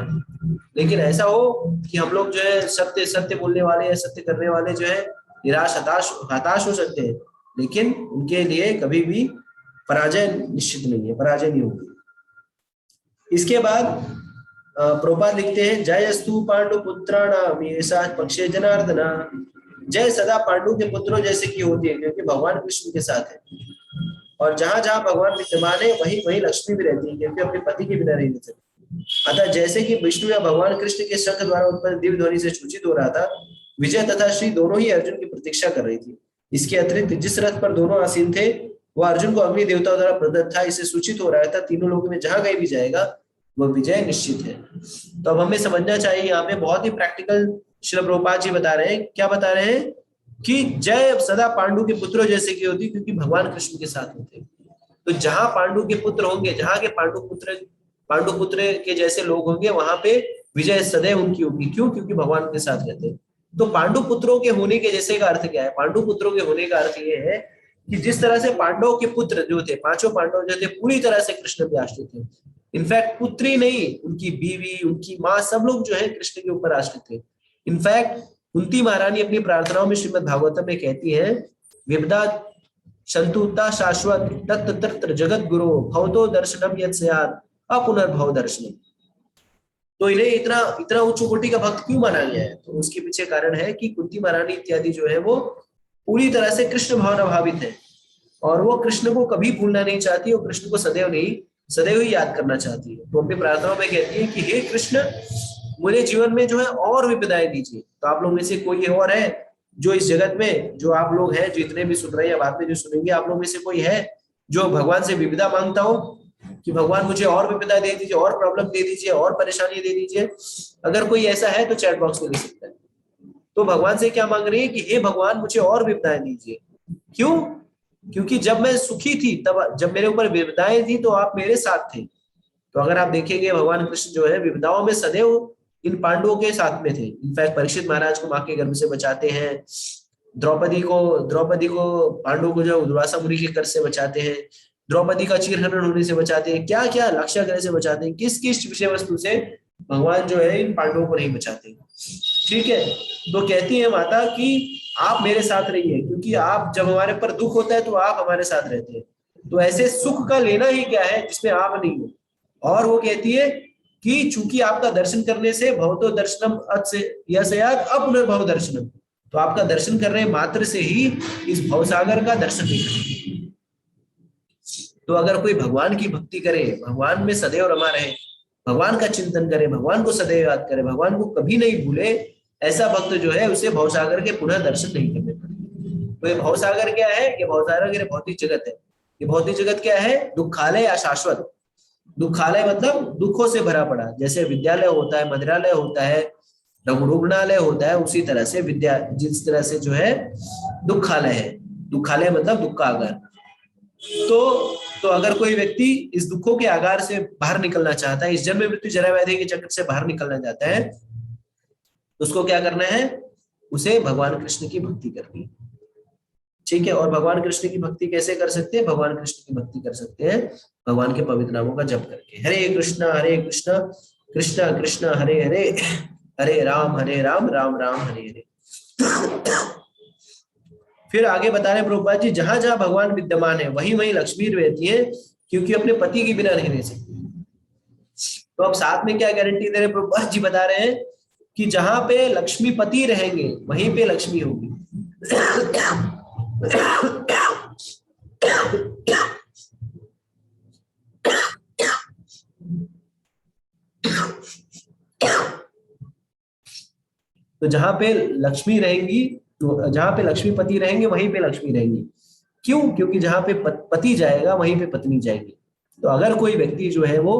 लेकिन ऐसा हो कि हम लोग जो है सत्य सत्य बोलने वाले या सत्य करने वाले जो है निराश हताश हताश हो सकते हैं, लेकिन उनके लिए कभी भी पराजय निश्चित नहीं है, पराजय नहीं होगी। इसके बाद प्रभुपाद लिखते हैं, जयस्तु पांडु पुत्राणाम येषा पक्षे जनार्दना। जय सदा पांडु के पुत्रों जैसे की होती है, क्योंकि भगवान कृष्ण के साथ है। और जहां जहां भगवान विद्यमान है वहीं वहीं लक्ष्मी भी रहती है, क्योंकि अपने पति के बिना नहीं रह सकती। अतः जैसे कि विष्णु या भगवान कृष्ण के शंख द्वारा उत्पन्न दिव्य ध्वनि से सूचित हो रहा था, विजय तथा श्री दोनों ही अर्जुन की प्रतीक्षा कर रही थी। इसके अतिरिक्त जिस रथ पर दोनों आसीन थे वह अर्जुन को अग्नि देवताओं द्वारा प्रदत्त था। इससे सूचित हो रहा था तीनों लोगों में जहां कहीं भी जाएगा वह विजय निश्चित है। तो अब हमें समझना चाहिए, यहाँ पे बहुत ही प्रैक्टिकल श्रील प्रभुपाद जी बता रहे हैं। क्या बता रहे हैं? कि जय सदा पांडु के पुत्रों जैसे की होती, क्योंकि भगवान कृष्ण के साथ होते। तो जहां पांडु के पुत्र होंगे, जहां के पांडु पुत्र के जैसे लोग होंगे, वहां पे विजय सदैव उनकी होगी। क्यों? क्योंकि भगवान के साथ रहते हैं। तो पांडु पुत्रों के होने के जैसे का अर्थ क्या है? पांडु पुत्रों के होने का अर्थ ये है कि जिस तरह से पांडवों के पुत्र जो थे, पांचों पांडव जो थे, पूरी तरह से कृष्ण पे आश्रित थे। इनफैक्ट पुत्री नहीं, उनकी बीवी, उनकी माँ, सब लोग जो है कृष्ण के ऊपर आश्रित थे। इनफैक्ट कुंती महारानी अपनी प्रार्थनाओं में श्रीमद् भागवतम में कहती है, विपदा संतुता शाश्वत तत्र तत्र जगत गुरु भवतो दर्शनम यत् स्यात् अपुनर्भव दर्शनम। तो इन्हें इतना इतना उच्च कोटि का भक्त क्यों माना गया है? तो उसके पीछे कारण है कि कुंती महारानी इत्यादि जो है वो पूरी तरह से कृष्ण भावना भावित है, और वो कृष्ण को कभी भूलना नहीं चाहती, और कृष्ण को सदैव नहीं, सदैव ही याद करना चाहती है। तो अपनी प्रार्थनाओं में कहती है कि हे कृष्ण, मुझे जीवन में जो है और विपदाएं दीजिए। तो आप लोग में से कोई और है जो इस जगत में, जो आप लोग हैं, जितने भी सुन रहे हैं या बाद में जो सुनेंगे, आप लोग में से कोई है जो भगवान से विपदा मांगता हो कि भगवान मुझे और विपदा दे दीजिए, और प्रॉब्लम दे दीजिए, और परेशानी दे दीजिए? अगर कोई ऐसा है तो चैट बॉक्स में लिख सकता है। तो भगवान से क्या मांग रही है कि हे भगवान, मुझे और विपदाएं दीजिए। क्यों? क्योंकि जब मैं सुखी थी, तब जब मेरे ऊपर विपदाएं थी तो आप मेरे साथ थे। तो अगर आप देखेंगे भगवान कृष्ण जो है विपदाओं में सदैव इन पांडवों के साथ में थे। इनफैक्ट परीक्षित महाराज को मां के गर्भ से बचाते हैं, द्रौपदी को पांडवों को जो दुर्वासा मुनि के कर से बचाते हैं, द्रौपदी का चीरहरण होने से बचाते हैं, क्या क्या लक्ष्याग्रह से बचाते हैं, किस किस विषय वस्तु से भगवान जो है इन पांडवों को नहीं बचाते। ठीक है, तो कहती है माता कि आप मेरे साथ रहिए, क्योंकि आप जब हमारे पर दुख होता है तो आप हमारे साथ रहते हैं। तो ऐसे सुख का लेना ही क्या है जिसमें आप नहीं हो। और वो कहती है कि चूंकि आपका दर्शन करने से भवतो दर्शनम अपुनर्भव दर्शनम, तो आपका दर्शन करने मात्र से ही इस भवसागर का दर्शन नहीं करेंगे। तो अगर कोई भगवान की भक्ति करे, भगवान में सदैव रमा रहे, भगवान का चिंतन करे, भगवान को सदैव याद करे, भगवान को कभी नहीं भूले, ऐसा भक्त जो है उसे भवसागर के पुनः दर्शन नहीं करने पड़े। तो ये भवसागर क्या है? ये भवसागर भौतिक जगत है। ये भौतिक जगत क्या है? दुखालय या शाश्वत। दुखालय मतलब दुखों से भरा पड़ा। जैसे विद्यालय होता है, मंदिरालय होता है, रुग्णालय होता है, उसी तरह से जिस तरह से जो है दुखालय है। दुखालय मतलब दुख का आगार। तो अगर कोई व्यक्ति इस दुखों के आगार से बाहर निकलना चाहता है, इस जन्म मृत्यु जरा व्याधि के चक्र से बाहर निकलना चाहता है, तो उसको क्या करना है? उसे भगवान कृष्ण की भक्ति करनी है। ठीक है, और भगवान कृष्ण की भक्ति कैसे कर सकते हैं? भगवान कृष्ण की भक्ति कर सकते हैं भगवान के पवित्र नामों का जप करके। हरे कृष्ण कृष्ण कृष्ण हरे हरे, हरे राम राम राम हरे हरे। फिर आगे बता रहे प्रभुपाद जी, जहां जहां भगवान विद्यमान है वहीं वहीं लक्ष्मी रहती है, क्योंकि अपने पति के बिना नहीं रह सकती। तो अब साथ में क्या गारंटी दे रहे प्रभुपाद जी? बता रहे हैं कि जहां पे लक्ष्मी पति रहेंगे वहीं पे लक्ष्मी होगी। तो जहां पे लक्ष्मी रहेंगी, तो जहां पे लक्ष्मीपति रहेंगे वहीं पे लक्ष्मी रहेंगी। क्यों? क्योंकि जहां पे पति जाएगा वहीं पे पत्नी जाएगी। तो अगर कोई व्यक्ति जो है वो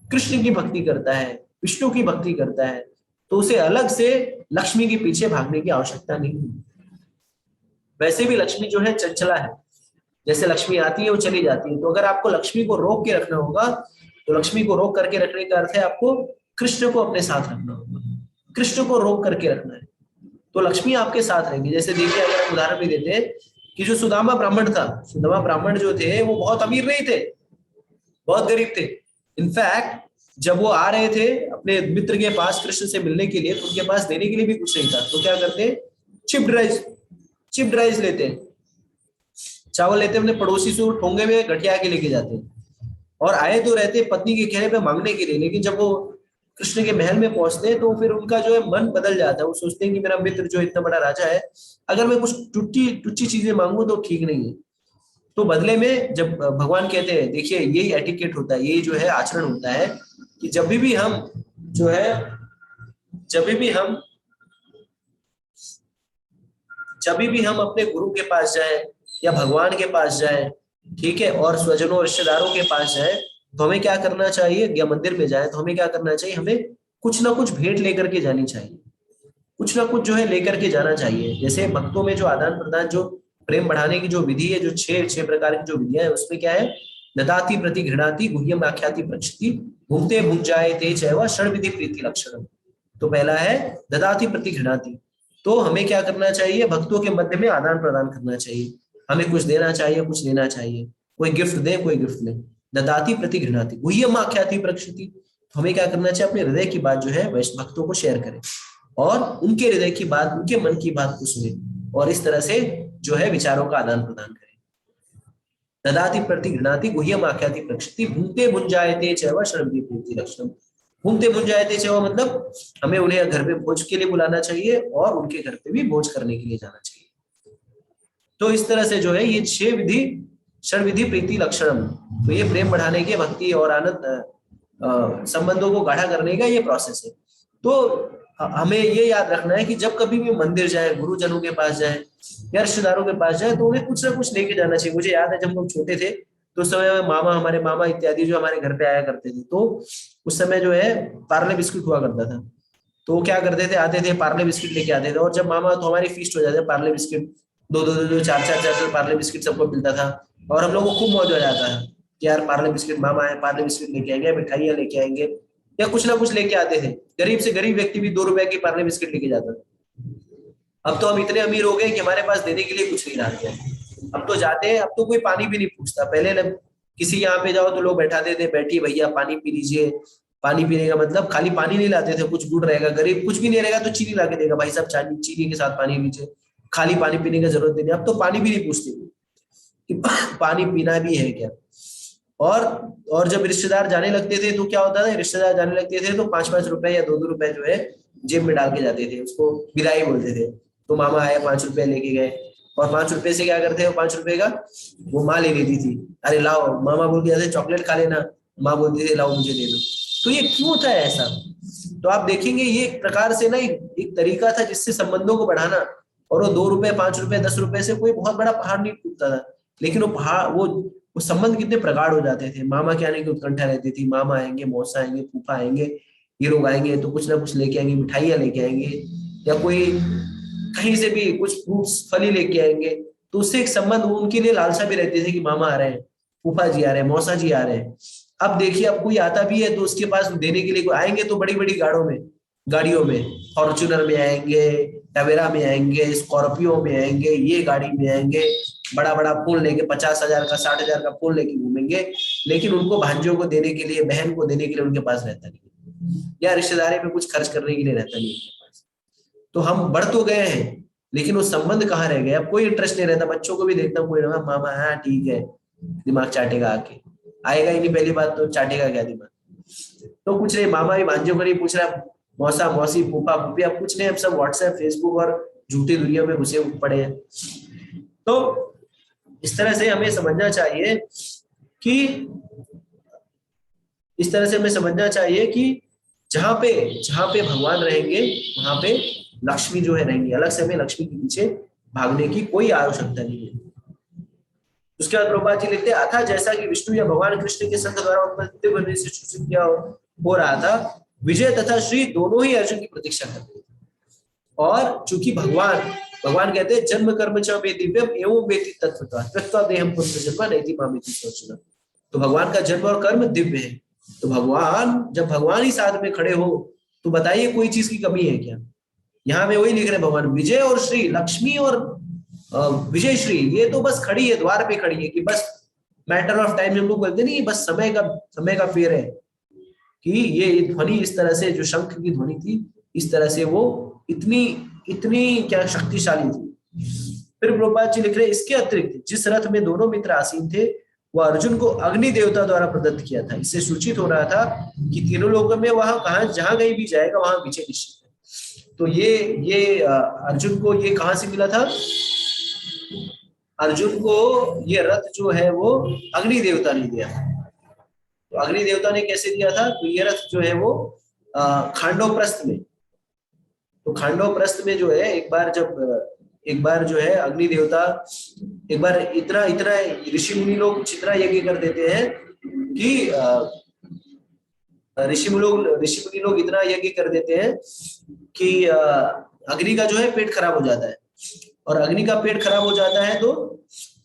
कृष्ण की भक्ति करता है, विष्णु की भक्ति करता है, तो उसे अलग से लक्ष्मी के पीछे भागने की आवश्यकता नहीं है। वैसे भी लक्ष्मी जो है चंचला है, जैसे लक्ष्मी आती है वो चली जाती है। तो अगर आपको लक्ष्मी को रोक के रखना होगा, तो लक्ष्मी को रोक करके रखने का अर्थ है आपको कृष्ण को अपने साथ रखना होगा, कृष्ण को रोक करके रखना है। तो लक्ष्मी आपके साथ रहेंगी। जैसे देखिए, अगर हम उदाहरण भी देते हैं कि जो सुदामा ब्राह्मण था, सुदामा ब्राह्मण जो थे वो बहुत अमीर नहीं थे, बहुत गरीब थे। इनफैक्ट जब वो आ रहे थे अपने मित्र के पास कृष्ण से मिलने के लिए, तो उनके पास देने के लिए भी कुछ नहीं था। तो क्या करते, चिप्ड राइस लेते हैं, चावल लेते हैं, अपने पड़ोसी से ठोंगे में गठिया के लेके जाते हैं, और आए तो रहते पत्नी के कहने पे मांगने के लिए। लेकिन जब वो कृष्ण के महल में पहुंचते हैं तो फिर उनका जो है मन बदल जाता है। वो सोचते हैं कि मेरा मित्र जो इतना बड़ा राजा है, अगर मैं कुछ टुच्ची टुच्ची चीजें मांगू तो ठीक नहीं है। तो बदले में जब भगवान कहते हैं, देखिए यही एटिकेट होता है, यही जो है आचरण होता है कि जब भी हम जो है जब भी हम अपने गुरु के पास जाएं या भगवान के पास जाएं, ठीक है, और स्वजनों रिश्तेदारों के पास जाएं, तो हमें क्या करना चाहिए, या मंदिर में जाएं तो हमें क्या करना चाहिए, हमें कुछ ना कुछ भेंट लेकर के जानी चाहिए, कुछ ना कुछ जो है लेकर के जाना चाहिए। जैसे भक्तों में जो आदान प्रदान, जो प्रेम बढ़ाने की जो विधि है, जो छह प्रकार की जो विधियां है, उसमें क्या है, ददाति प्रति घृणाति गुह्यम आख्याति प्रक्षति भुंक्ते भुंजायते चैव षड विधि प्रीति लक्षणम। तो पहला है ददाति प्रति घृणाति। तो हमें क्या करना चाहिए, भक्तों के मध्य में आदान प्रदान करना चाहिए, हमें कुछ देना चाहिए, कुछ लेना चाहिए, कोई गिफ्ट दे, कोई गिफ्ट ले। ददाति प्रति घृणाति गुह्यम आख्याति प्रक्षति, तो हमें क्या करना चाहिए, अपने हृदय की बात जो है भक्तों को शेयर करें, और उनके हृदय की बात, उनके मन की बात को सुने, और इस तरह से जो है विचारों का आदान प्रदान करें। ददाति प्रति घृणाति गुह्यम आख्याति प्रक्षति भुंक्ते भुंजायते चैव षड विधि प्रीति लक्षणम। भुंक्ते भुंजायते चैव मतलब हमें उन्हें घर पे भोज के लिए बुलाना चाहिए और उनके घर पे भी भोज करने के लिए जाना चाहिए। तो इस तरह से जो है ये 6 विधि, षड विधि प्रीति लक्षणम, तो ये प्रेम बढ़ाने के, भक्ति और आनंद संबंधों को गाढ़ा करने का ये प्रोसेस है। तो हमें ये याद रखना है कि जब कभी भी मंदिर जाए, गुरुजनों के पास जाए या रिश्तेदारों के पास जाए, तो उन्हें कुछ ना कुछ लेके जाना चाहिए। मुझे याद है जब हम छोटे थे तो उस समय हमारे मामा इत्यादि जो हमारे घर पे आया करते थे, तो उस समय जो है पार्ले बिस्कुट हुआ करता था। तो वो क्या करते थे, आते थे पार्ले बिस्किट लेके आते थे, और जब मामा, तो हमारी फीस्ट हो जाती, पार्ले बिस्किट दो चार पार्ले बिस्किट सबको मिलता था, और हम लोग को खूब मौज हो जाता है कि यार पार्ले बिस्किट, मामा आए पार्ले बिस्किट लेके आएंगे, मिठाइयाँ लेके आएंगे, या कुछ ना कुछ लेके आते थे। गरीब से गरीब व्यक्ति भी 2 रुपए की पार्ले बिस्किट लेके जाता था। अब तो हम इतने अमीर हो गए कि हमारे पास देने के लिए कुछ नहीं रह गया। अब तो जाते हैं, अब तो कोई पानी भी नहीं पूछता। पहले किसी यहाँ पे जाओ तो लोग बैठाते थे, बैठिए भैया पानी पी लीजिए। पानी पीने का मतलब खाली पानी नहीं लाते थे, कुछ गुड़ रहेगा, गरीब कुछ भी नहीं रहेगा तो चीनी ला के देगा, भाई साहब चीनी के साथ पानी लीजिए, खाली पानी पीने की जरूरत नहीं। अब तो पानी भी नहीं पूछते कि पानी पीना भी है क्या। और जब रिश्तेदार जाने लगते थे तो क्या होता था, रिश्तेदार जाने लगते थे तो 5-5 रुपए या 2-2 रुपए जो है जेब में डाल के जाते थे, उसको विदाई बोलते थे। तो मामा आए 5 रुपए लेके गए, और 5 रुपए से क्या करते हैं, 5 रुपए का वो माँ ले लेती थी, अरे लाओ, मामा बोल के जाते चॉकलेट खा लेना, माँ बोलती थी लाओ मुझे दे दो। तो ये क्यों था ऐसा, तो आप देखेंगे ये एक प्रकार से ना एक तरीका था जिससे संबंधों को बढ़ाना। और वो 2 रुपए 5 रुपए 10 रुपए से कोई बहुत बड़ा पहाड़ नहीं टूटता था, लेकिन वो पहाड़, वो संबंध कितने प्रगाढ़ हो जाते थे। मामा के आने की उत्कंठा रहती थी, मामा आएंगे, मौसा आएंगे, फूफा आएंगे, ये लोग आएंगे तो कुछ ना कुछ लेके आएंगे, मिठाइयाँ लेके आएंगे, या कोई कहीं से भी कुछ फ्रूट्स फली लेके आएंगे। तो उससे एक संबंध, उनके लिए लालसा भी रहती थी कि मामा आ रहे हैं, फूफा जी आ रहे हैं, मौसा जी आ रहे हैं। अब देखिए, अब कोई आता भी है तो उसके पास देने के लिए आएंगे तो बड़ी बड़ी गाड़ियों में, फॉर्चुनर में आएंगे, टवेरा में आएंगे, स्कॉर्पियो में आएंगे, ये गाड़ी में आएंगे, बड़ा बड़ा फोन लेके 50,000 का 60,000 का फोन लेके घूमेंगे। लेकिन उनको भांजियों को देने के लिए, बहन को देने के लिए उनके पास रहता नहीं, या रिश्तेदारी में कुछ खर्च करने के लिए रहता नहीं उनके पास। तो हम बढ़ तो गए हैं, लेकिन वो संबंध कहाँ रह गए। अब कोई इंटरेस्ट नहीं रहता, बच्चों को भी देखता हूँ, कोई मामा हाँ ठीक है, दिमाग चाटेगा, आके आएगा ही नहीं, पहली बात तो चाटेगा क्या दिमाग। तो कुछ नहीं, मामा भी भांजियों को नहीं पूछ रहा, मौसा मौसी फूफा फूफी अब कुछ नहीं, अब सब व्हाट्सएप फेसबुक और झूठी दुनिया में घुसे पड़े हैं। तो इस तरह से हमें समझना चाहिए कि जहां पे भगवान रहेंगे वहां पे लक्ष्मी जो है रहेंगी। अलग से हमें लक्ष्मी के पीछे भागने की कोई आवश्यकता नहीं है। उसके बाद प्रभुपाद जी लिखते हैं, अथा जैसा कि विष्णु या भगवान कृष्ण के संग द्वारा उत्पत्ति बनने से सूचित किया हो रहा था, विजय तथा श्री दोनों ही अर्जुन की प्रतीक्षा करते थे। और चूंकि भगवान कहते हैं जन्म कर्म च मे दिव्यम एवं वेति तत्वतः कृत्वा देहम पुनर्जन्म नैति मामेति सोचना। तो भगवान का जन्म और कर्म दिव्य है। तो जब भगवान ही साथ में खड़े हो तो बताइए कोई चीज की कमी है क्या। यहाँ पे वही लिख रहे हैं भगवान, विजय और श्री, लक्ष्मी और विजय श्री, ये तो बस खड़ी है, द्वार पे खड़ी है कि बस मैटर ऑफ टाइम, हम लोग बोलते नहीं, बस समय का फेर है कि ये ध्वनि इस तरह से, जो शंख की ध्वनि थी, इस तरह से वो इतनी इतनी क्या शक्तिशाली थी। फिर प्रभुपाद जी लिख रहे हैं, इसके अतिरिक्त जिस रथ में दोनों मित्र आसीन थे, वह अर्जुन को अग्नि देवता द्वारा प्रदत्त किया था। इससे सूचित हो रहा था कि तीनों लोगों में वहां कहा, जहां कहीं भी जाएगा वहां विजय निश्चित है। तो ये अर्जुन को ये कहां से मिला था? अर्जुन को ये रथ जो है वो अग्नि देवता ने दिया था। तो अग्नि देवता ने कैसे दिया था? तो ये रथ जो है वो खांडव में, तो खांडव प्रस्थ में जो है एक बार जो है अग्नि देवता, एक बार इतना इतना ऋषि मुनि लोग इतना यज्ञ कर देते हैं कि ऋषि मुनि लोग इतना यज्ञ कर देते हैं कि अग्नि का जो है पेट खराब हो जाता है। और अग्नि का पेट खराब हो जाता है तो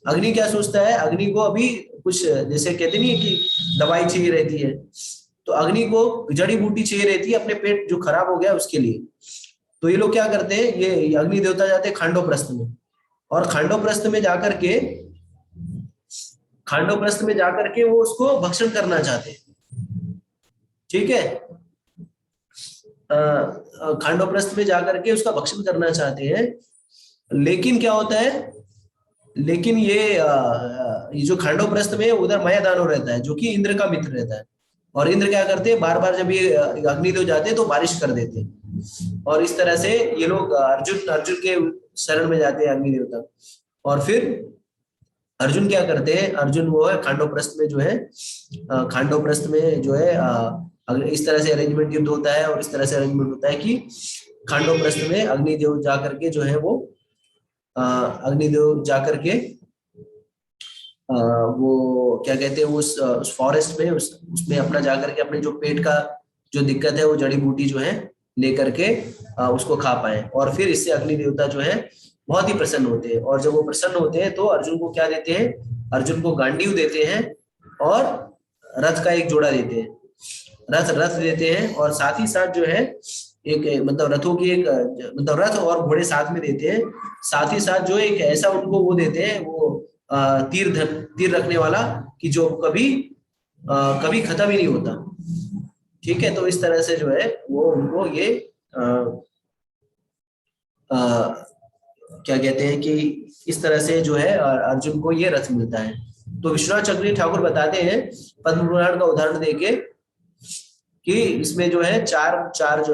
अग्नि क्या सोचता है, अग्नि को अभी कुछ जैसे कहते नहीं है कि दवाई चाहिए रहती है, तो अग्नि को जड़ी बूटी चाहिए रहती है अपने पेट जो खराब हो गया उसके लिए। तो ये लोग क्या करते हैं, ये अग्नि देवता जाते हैं खांडव प्रस्थ में, और खांडव प्रस्थ में जाकर के वो उसको भक्षण करना चाहते हैं। ठीक है, खांडव प्रस्थ में जाकर के उसका भक्षण करना चाहते हैं। लेकिन क्या होता है, लेकिन ये जो खांडव प्रस्थ में उधर माया दानव रहता है जो कि इंद्र का मित्र रहता है, और इंद्र क्या करते हैं, बार बार जब ये अग्निदेव जाते हैं तो बारिश कर देते हैं, और इस तरह से ये लोग अर्जुन के शरण में जाते हैं अग्नि देवता। और फिर अर्जुन क्या करते हैं, अर्जुन वो है खांडव प्रस्थ में जो है, खांडव प्रस्थ में जो है इस तरह से अरेंजमेंट युद्ध होता है, और इस तरह से अरेंजमेंट होता है कि खांडव प्रस्थ में अग्निदेव जाकर के जो है वो अग्निदेव जाकर के वो क्या कहते हैं, उस फॉरेस्ट में उसमें अपना जाकर के अपने जो पेट का जो दिक्कत है वो जड़ी बूटी जो है लेकर के उसको खा पाए, और फिर इससे अग्नि देवता जो है बहुत ही प्रसन्न होते हैं। और जब वो प्रसन्न होते हैं तो अर्जुन को क्या देते हैं, अर्जुन को गांडीव देते हैं और रथ का एक जोड़ा देते हैं, रथ देते हैं, और साथ ही साथ जो है एक मतलब रथों की एक मतलब रथ और घोड़े साथ में देते हैं। साथ ही साथ जो एक ऐसा उनको वो देते हैं, वो तीर रखने वाला कि जो कभी खत्म ही नहीं होता। ठीक है, तो इस तरह से जो है वो उनको ये क्या कहते हैं कि इस तरह से जो है अर्जुन को ये रथ मिलता है। तो विश्वनाथ चक्रवर्ती ठाकुर बताते हैं पद्म पुराण का उदाहरण देके कि इसमें जो है चार जो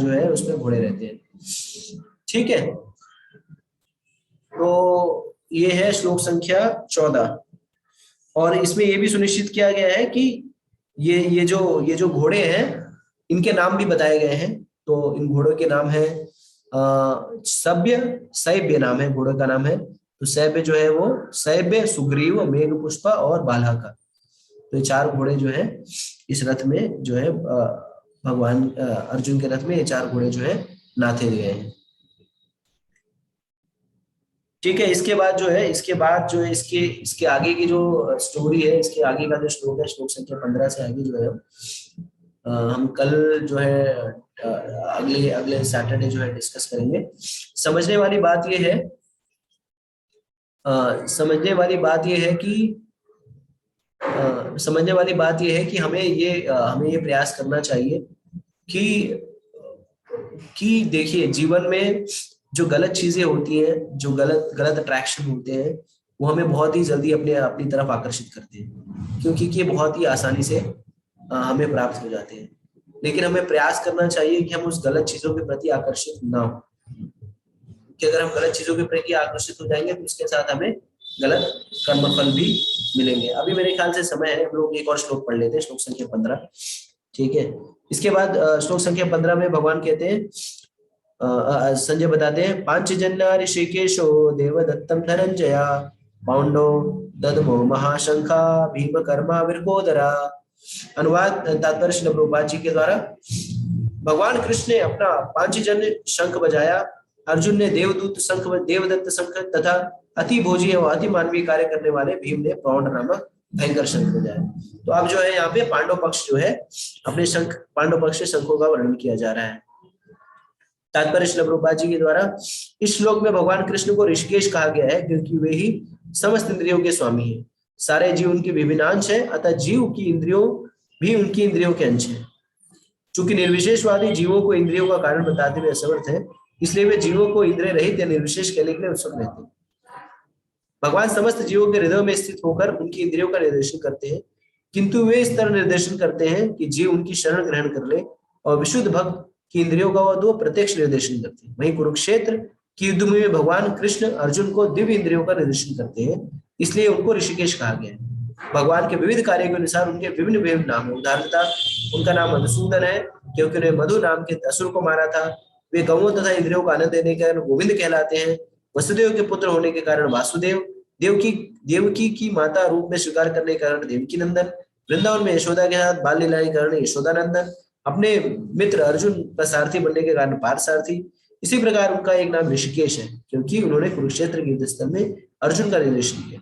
है उसमें घोड़े रहते हैं। ठीक है, तो ये है श्लोक संख्या 14, और इसमें ये भी सुनिश्चित किया गया है कि ये जो घोड़े हैं इनके नाम भी बताए गए हैं। तो इन घोड़ों के नाम है सैब्य नाम है, घोड़ों का नाम है। तो सैब्य जो है वो सैब्य, सुग्रीव, मेघपुष्पा और बाल्हका, तो ये 4 घोड़े जो है इस रथ में जो है भगवान अर्जुन के रथ में ये 4 घोड़े जो है नाथे गए हैं। ठीक है, इसके बाद जो है इसके आगे की जो स्टोरी है, इसके आगे का जो श्लोक है, श्लोक संख्या 15 से आगे जो है हम कल जो है अगले सैटरडे जो है डिस्कस करेंगे। समझने वाली बात ये है कि हमें ये प्रयास करना चाहिए कि देखिए जीवन में जो गलत चीजें होती हैं, जो गलत अट्रैक्शन होते हैं, वो हमें बहुत ही जल्दी अपनी तरफ आकर्षित करते हैं, क्योंकि ये बहुत ही आसानी से हमें प्राप्त हो जाते हैं। लेकिन हमें प्रयास करना चाहिए कि हम उस गलत चीजों के प्रति आकर्षित ना हो, कि अगर हम गलत चीजों के प्रति आकर्षित हो जाएंगे तो उसके साथ हमें गलत कर्मफल भी मिलेंगे। अभी मेरे ख्याल से समय है, हम लोग एक और श्लोक पढ़ लेते हैं, श्लोक संख्या 15। ठीक है, इसके बाद श्लोक संख्या 15 में भगवान कहते हैं, संजय बताते हैं, पांचजन्य ऋषिकेशो देवदत्तम धनंजया पांडो ददमो महाशंखा भीम कर्मा विरकोदरा। अनुवाद तात्पर्य श्रील प्रभुपाद जी के द्वारा। भगवान कृष्ण ने अपना पांचजन्य शंख बजाया, अर्जुन ने देवदत्त शंख तथा अति भोजी एवं अति मानवीय कार्य करने वाले भीम ने पौंड नामक भयंकर शंख बजाया। तो अब जो है यहाँ पे पांडव पक्ष जो है अपने पांडव पक्ष के शंखों का वर्णन किया जा रहा है। तात्पर्य श्रील प्रभुपाद जी के द्वारा इस श्लोक में भगवान कृष्ण को ऋषिकेश कहा गया है क्योंकि वे ही समस्त इंद्रियों के स्वामी हैं। सारे जीव उनके विभिन्न अंश है, अतः जीव की इंद्रियों भी उनकी इंद्रियों के अंश है। चूंकि निर्विशेषवादी जीवों को इंद्रियों का कारण बताते हुए असमर्थ है, इसलिए वे जीवों को इंद्रिय रहित या निर्विशेष कहने के लिए उत्सुक रहते हैं। भगवान समस्त जीवों के हृदय में स्थित होकर उनकी इंद्रियों का निर्देशन करते हैं, किंतु वे इस तरह निर्देशन करते हैं कि जीव उनकी शरण ग्रहण कर ले, और विशुद्ध भक्त की इंद्रियों का वो प्रत्यक्ष निर्देशन करते हैं। वहीं कुरुक्षेत्र की युद्ध में भगवान कृष्ण अर्जुन को दिव्य इंद्रियों का निर्देशन करते हैं, इसलिए उनको ऋषिकेश कहा गया है। भगवान के विविध कार्यों के अनुसार उनके विभिन्न विभिन्न नाम है। उदाहरणतः उनका नाम मधुसूदन है क्योंकि उन्हें मधु नाम के असुर को मारा था। वे गौओं तथा इंद्रियों को आनंद देने के कारण गोविंद कहलाते हैं। वसुदेव के पुत्र होने के कारण वासुदेव, देवकी की माता रूप में स्वीकार करने के कारण देवकी नंदन, वृंदावन में यशोदा के साथ बाल लीला के कारण यशोदानंदन, अपने मित्र अर्जुन का सारथी बनने के कारण पार्थसारथी। इसी प्रकार उनका एक नाम ऋषिकेश है क्योंकि उन्होंने कुरुक्षेत्र के युद्ध स्थल में अर्जुन का निर्देशन किया।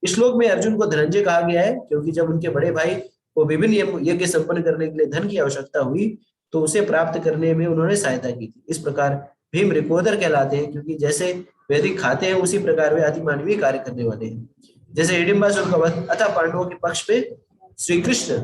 इस श्लोक में अर्जुन को धनंजय कहा गया है क्योंकि जब उनके बड़े भाई को विभिन्न यज्ञ संपन्न करने के लिए धन की आवश्यकता हुई तो उसे प्राप्त करने में उन्होंने सहायता की थी। इस प्रकार भीम रिपोदर कहलाते हैं क्योंकि जैसे वैदिक खाते हैं उसी प्रकार वे अति मानवीय कार्य करने वाले हैं। जैसे हिडिंबासुर का वध अथा पांडवों के पक्ष में श्री कृष्ण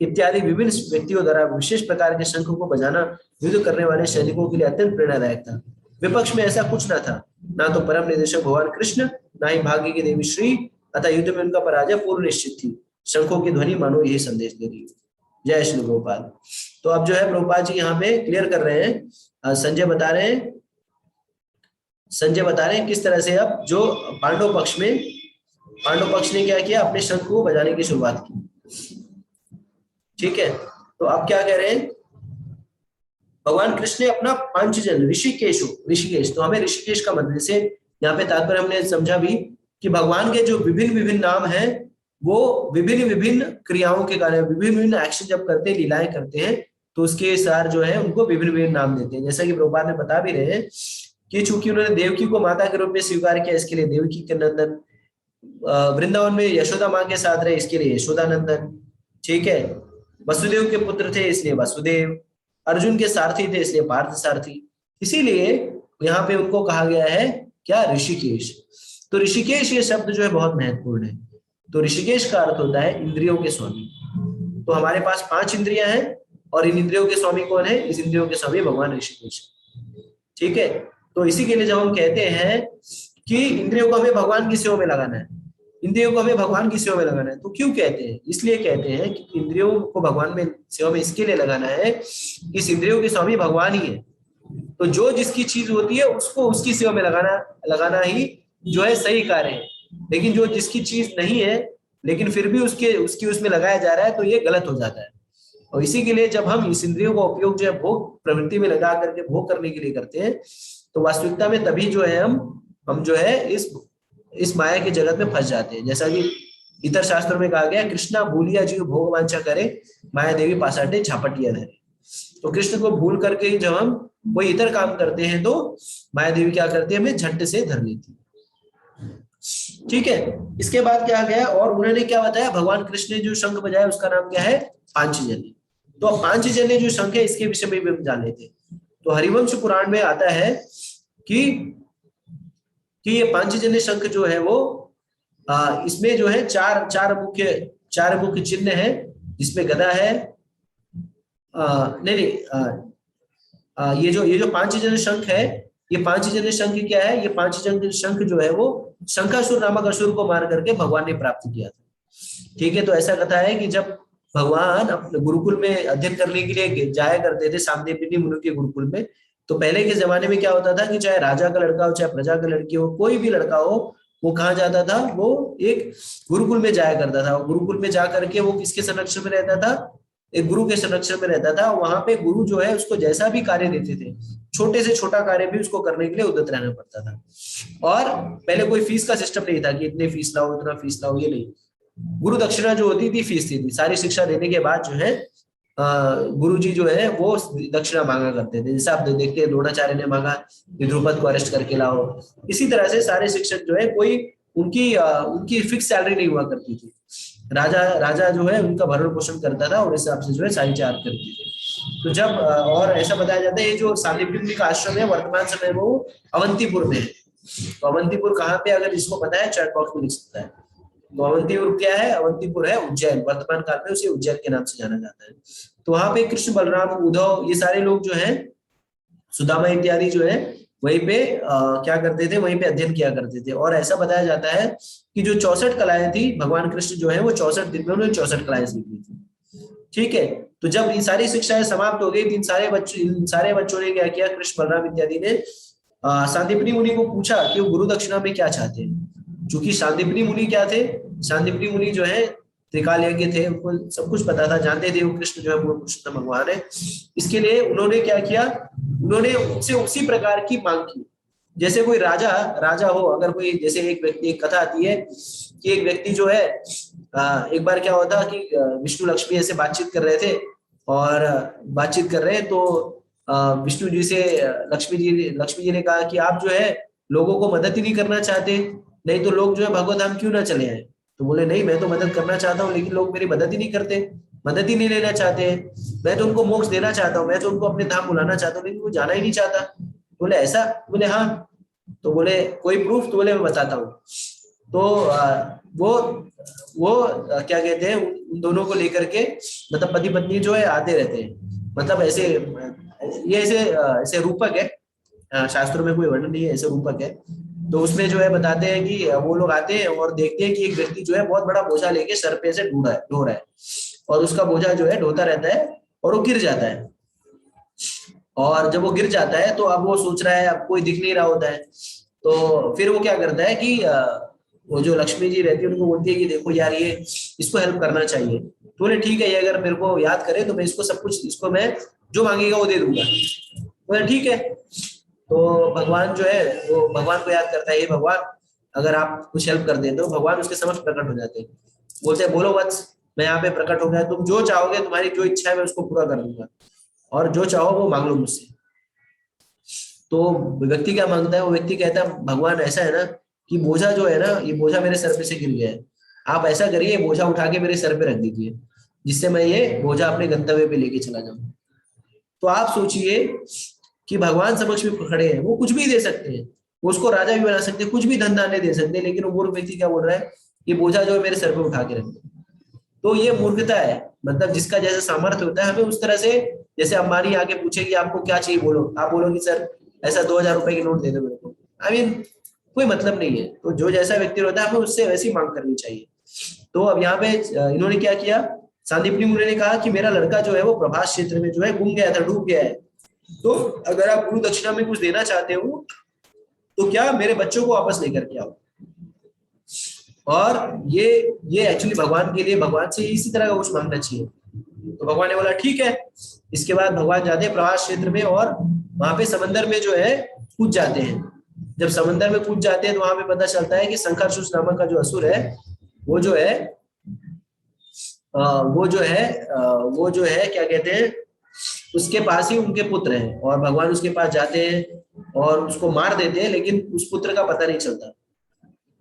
इत्यादि विभिन्न व्यक्तियों द्वारा विशेष प्रकार के शंख को बजाना युद्ध करने वाले सैनिकों के लिए अत्यंत प्रेरणादायक था। विपक्ष में ऐसा कुछ न था, ना तो परम निदेशक भगवान कृष्ण, ना ही भाग्य की देवी श्री, अतः युद्ध में उनका पराजय पूर्ण निश्चित थी। शंखों की ध्वनि मानो यही संदेश दे रही है। जय श्री प्रभुपाद। तो अब जो है प्रभुपाद जी यहाँ पे क्लियर कर रहे हैं, संजय बता रहे हैं किस तरह से अब जो पांडव पक्ष ने क्या किया, अपने शंख को बजाने की शुरुआत की। ठीक है, तो अब क्या कह रहे हैं, भगवान कृष्ण ने अपना पांचजन ऋषिकेश, तो हमें ऋषिकेश का मंत्र से यहाँ पे तात्पर्य हमने समझा भी कि भगवान के जो विभिन्न नाम हैं वो विभिन्न क्रियाओं के कारण, विभिन्न एक्शन जब करते हैं, लीलाएं करते हैं, तो उसके सार जो है उनको विभिन्न नाम देते हैं। जैसा कि प्रभुपाद ने बता भी रहे हैं कि चूंकि उन्होंने देवकी को माता के रूप में स्वीकार किया, इसके लिए देवकी के नंदन, वृंदावन में यशोदा माँ के साथ रहे, इसके लिए यशोदानंदन। ठीक है, वसुदेव के पुत्र थे इसलिए वासुदेव, अर्जुन के सारथी थे इसलिए पार्थ सारथी। इसीलिए यहाँ पे उनको कहा गया है क्या, ऋषिकेश। तो ऋषिकेश ये शब्द जो है बहुत महत्वपूर्ण है। तो ऋषिकेश का अर्थ होता है इंद्रियों के स्वामी। तो हमारे पास 5 इंद्रियां हैं और इन इंद्रियों के स्वामी कौन है, इस इंद्रियों के स्वामी भगवान ऋषिकेश। ठीक है, तो इसी के लिए जब हम कहते हैं कि इंद्रियों को हमें भगवान की सेवा में लगाना है, इंद्रियों को हमें भगवान की सेवा में लगाना है, तो क्यों कहते हैं, इसलिए कहते हैं कि इंद्रियों को भगवान में सेवा में इसके लिए लगाना है, इस इंद्रियों के स्वामी भगवान ही है। तो जो जिसकी चीज होती है उसको उसकी सेवा में लगाना ही जो है सही कार्य है। लेकिन जो जिसकी चीज नहीं है लेकिन फिर भी उसकी उसमें लगाया जा रहा है, तो ये गलत हो जाता है। और इसी के लिए जब हम इस इंद्रियों का उपयोग जो है भोग प्रवृत्ति में लगा करके भोग करने के लिए करते हैं, तो वास्तविकता में तभी जो है हम जो है इस माया के जगत में फंस जाते हैं। जैसा कि इतर शास्त्रों में कहा गया, कृष्णा भूलिया जीव भोग वांछा करे, माया देवी पासाटे झापटिया धरे। तो कृष्ण को भूल करके ही जब हम कोई इतर काम करते हैं तो माया देवी क्या करती है, हमें झट से धर लेती है। ठीक है, इसके बाद क्या गया, और उन्होंने क्या बताया, भगवान कृष्ण ने जो शंख बजाया उसका नाम क्या है, पांचजन्य। तो पांचजन्य जो शंख है इसके विषय में भी हम जान लेते हैं। तो हरिवंश पुराण में आता है कि ये पांचजन्य शंख जो है वो इसमें जो है चार मुख्य चिन्ह है, जिसमें गदा है। ये जो पांचजन्य शंख है, ये पांचजन्य शंख क्या है, ये पांचजन्य शंख जो है वो शंखासुर नामक असुर को मार करके भगवान ने प्राप्त किया था। ठीक है, तो ऐसा कथा है कि जब भगवान अपने गुरुकुल में अध्ययन करने के लिए जाया करते थे, सांदीपनि मुनि के गुरुकुल में, तो पहले के जमाने में क्या होता था कि चाहे राजा का लड़का हो, चाहे प्रजा का लड़की हो, कोई भी लड़का हो, वो कहाँ जाता था, वो एक गुरुकुल में जाया करता था। गुरुकुल में जा करके वो किसके संरक्षण में रहता था, एक गुरु के संरक्षण में रहता था। वहां पे गुरु जो है उसको जैसा भी कार्य देते थे, छोटे से छोटा कार्य भी उसको करने के लिए उद्यत रहना पड़ता था। और पहले कोई फीस का सिस्टम नहीं था कि इतने फीस लाओ, इतना फीस लाओ, ये नहीं। गुरु दक्षिणा जो होती थी फीस थी। सारी शिक्षा देने के बाद जो है गुरु जी जो है वो दक्षिणा मांगा करते थे। जैसे आप देखते हैं द्रोणाचार्य ने मांगा कि द्रुपद को अरेस्ट करके लाओ। इसी तरह से सारे शिक्षक जो है कोई उनकी फिक्स सैलरी नहीं हुआ करती थी। राजा जो है उनका भरण पोषण करता था और इस हिसाब से जो है सारी चार्ज करती थी। तो जब और ऐसा बताया जाता है, ये जो सांदीपनि मुनि का आश्रम है वर्तमान समय में वो अवंतीपुर में है। तो अवंतीपुर कहाँ पे, अगर इसको पता है चैट बॉक्स में लिख सकता है। तो अवंतीपुर क्या है, अवंतीपुर है उज्जैन, वर्तमान काल में उसे उज्जैन के नाम से जाना जाता है। तो वहां पे कृष्ण बलराम उद्धव ये सारे लोग जो है, सुदामा इत्यादि जो है वहीं पे क्या करते थे, वहीं पे अध्ययन किया करते थे। और ऐसा बताया जाता है कि जो 64 कलाएं थी, भगवान कृष्ण जो है वो 64 दिन में उन्होंने 64 कलाएं सीख ली थी। ठीक है। तो जब ये सारी शिक्षाएं समाप्त हो गई, इन सारे बच्चों ने क्या किया, कृष्ण बलराम इत्यादि ने सांदीपनि मुनि को पूछा कि वो गुरु दक्षिणा में क्या चाहते हैं। चूंकि सांदीपनि मुनि क्या थे, सांदीपनि मुनि जो है त्रिकाल यज्ञ थे, उनको सब कुछ पता था, जानते थे वो कृष्ण जो है वो कृष्ण भगवान है। इसके लिए उन्होंने क्या किया, उन्होंने उनसे उसी प्रकार की मांग की। जैसे कोई राजा हो, अगर कोई, जैसे एक व्यक्ति, एक कथा आती है कि एक व्यक्ति जो है एक बार क्या होता कि विष्णु लक्ष्मी ऐसे बातचीत कर रहे थे, और बातचीत कर रहे हैं तो विष्णु जी से लक्ष्मी जी ने कहा कि आप जो है लोगों को मदद ही नहीं करना चाहते, नहीं तो लोग जो है भगवत धाम क्यों ना चले आए। तो बोले नहीं, मैं तो मदद करना चाहता हूँ, लेकिन लोग मेरी मदद ही नहीं करते, मदद ही नहीं लेना चाहते हैं। मैं तो उनको मोक्ष देना चाहता हूँ, मैं तो उनको अपने धाम बुलाना चाहता हूँ, लेकिन वो जाना ही नहीं चाहता। बोले ऐसा, बोले हाँ। तो बोले कोई प्रूफ, तो बोले मैं बताता हूँ। तो वो क्या कहते हैं, उन दोनों को लेकर के, मतलब पति पत्नी जो है आते रहते हैं, मतलब ऐसे ये ऐसे ऐसे रूपक है, शास्त्रों में कोई वर्णन नहीं है, ऐसे रूपक है। तो उसमें जो है बताते हैं कि वो लोग आते हैं और देखते हैं कि एक व्यक्ति जो है बहुत बड़ा बोझा लेके सर पे से ढो रहा है, और उसका बोझा जो है ढोता रहता है और वो गिर जाता है। और जब वो गिर जाता है तो अब वो सोच रहा है, अब कोई दिख नहीं रहा होता है। तो फिर वो क्या करता है कि वो जो लक्ष्मी जी रहती है उनको बोलती है कि देखो यार, ये इसको हेल्प करना चाहिए। तो बोले ठीक है, ये अगर मेरे को याद करे तो मैं इसको सब कुछ, इसको मैं जो मांगेगा वो दे दूंगा। बोले ठीक है। तो भगवान जो है वो भगवान को याद करता है, ये भगवान अगर आप कुछ हेल्प कर दें, तो भगवान उसके समक्ष प्रकट हो जाते हैं। बोलते हैं बोलो वत्स, मैं यहाँ पे प्रकट हो गया, तुम जो चाहोगे, तुम्हारी जो इच्छा है मैं उसको पूरा कर दूंगा, और जो चाहो वो मांग लो मुझसे। तो व्यक्ति क्या मांगता है, वो व्यक्ति कहता है भगवान ऐसा है ना कि बोझा जो है ना, ये बोझा मेरे सर पे से गिर गया है, आप ऐसा करिए बोझा उठा के मेरे सर पे रख दीजिए, जिससे मैं ये बोझा अपने गंतव्य पे लेके चला जाऊं। तो आप सोचिए कि भगवान समक्ष में खड़े हैं, वो कुछ भी दे सकते हैं, वो उसको राजा भी बना सकते हैं, कुछ भी धन दाने दे सकते हैं, लेकिन वो मूर्ख व्यक्ति क्या बोल रहा है, ये बोझा जो है मेरे सर पे उठा के रख दो। तो ये मूर्खता है। मतलब जिसका जैसा सामर्थ्य होता है, हमें उस तरह से, जैसे अंबानी आके पूछे कि आपको क्या चाहिए, बोलो, आप बोलोगे सर ऐसा 2000 रुपए की नोट दे दो मेरे को, आई मीन कोई मतलब नहीं है। तो जो जैसा व्यक्ति होता है हमें उससे वैसी मांग करनी चाहिए। तो अब यहाँ पे इन्होंने क्या किया, सांदीपनि मुनि ने कहा कि मेरा लड़का जो है वो प्रभास क्षेत्र में जो है गुम गया था, डूब गया है, तो अगर आप गुरु दक्षिणा में कुछ देना चाहते हो तो क्या मेरे बच्चों को वापस लेकर के आओ। और ये एक्चुअली भगवान के लिए, भगवान से इसी तरह का कुछ मांगना चाहिए। तो भगवान ने बोला ठीक है। इसके बाद भगवान जाते हैं प्रभास क्षेत्र में, और वहां पे समंदर में जो है कूद जाते हैं। जब समंदर में कूद जाते हैं तो वहां पे पता चलता है कि शंखासुर नामक का जो असुर है, वो जो है वो जो है क्या कहते हैं, उसके पास ही उनके पुत्र हैं, और भगवान उसके पास जाते हैं और उसको मार देते हैं, लेकिन उस पुत्र का पता नहीं चलता।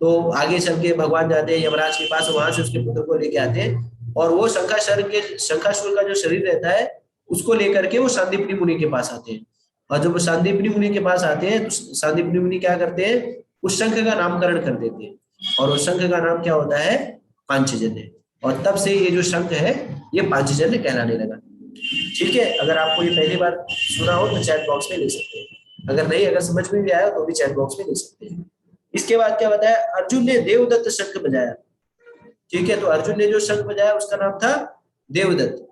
तो आगे चल के भगवान जाते हैं यमराज के पास, वहां से उसके पुत्र को लेके आते हैं, और वो शंखासुर का जो शरीर रहता है उसको लेकर के वो सांदीपनि मुनि के पास आते हैं। और जब वो सांदीपनि मुनि के पास आते हैं तो सांदीपनि मुनि क्या करते हैं, उस शंख का नामकरण कर देते हैं, और उस शंख का नाम क्या होता है, पांचजन्य। और तब से ये जो शंख है ये पांचजन्य कहलाने लगा। ठीक है, अगर आपको ये पहली बार सुना हो तो चैट बॉक्स में लिख सकते हैं, अगर नहीं, अगर समझ में भी आया तो भी चैट बॉक्स में लिख सकते हैं। इसके बाद क्या बताया, अर्जुन ने देवदत्त शंख बजाया। ठीक है, तो अर्जुन ने जो शंख बजाया उसका नाम था देवदत्त।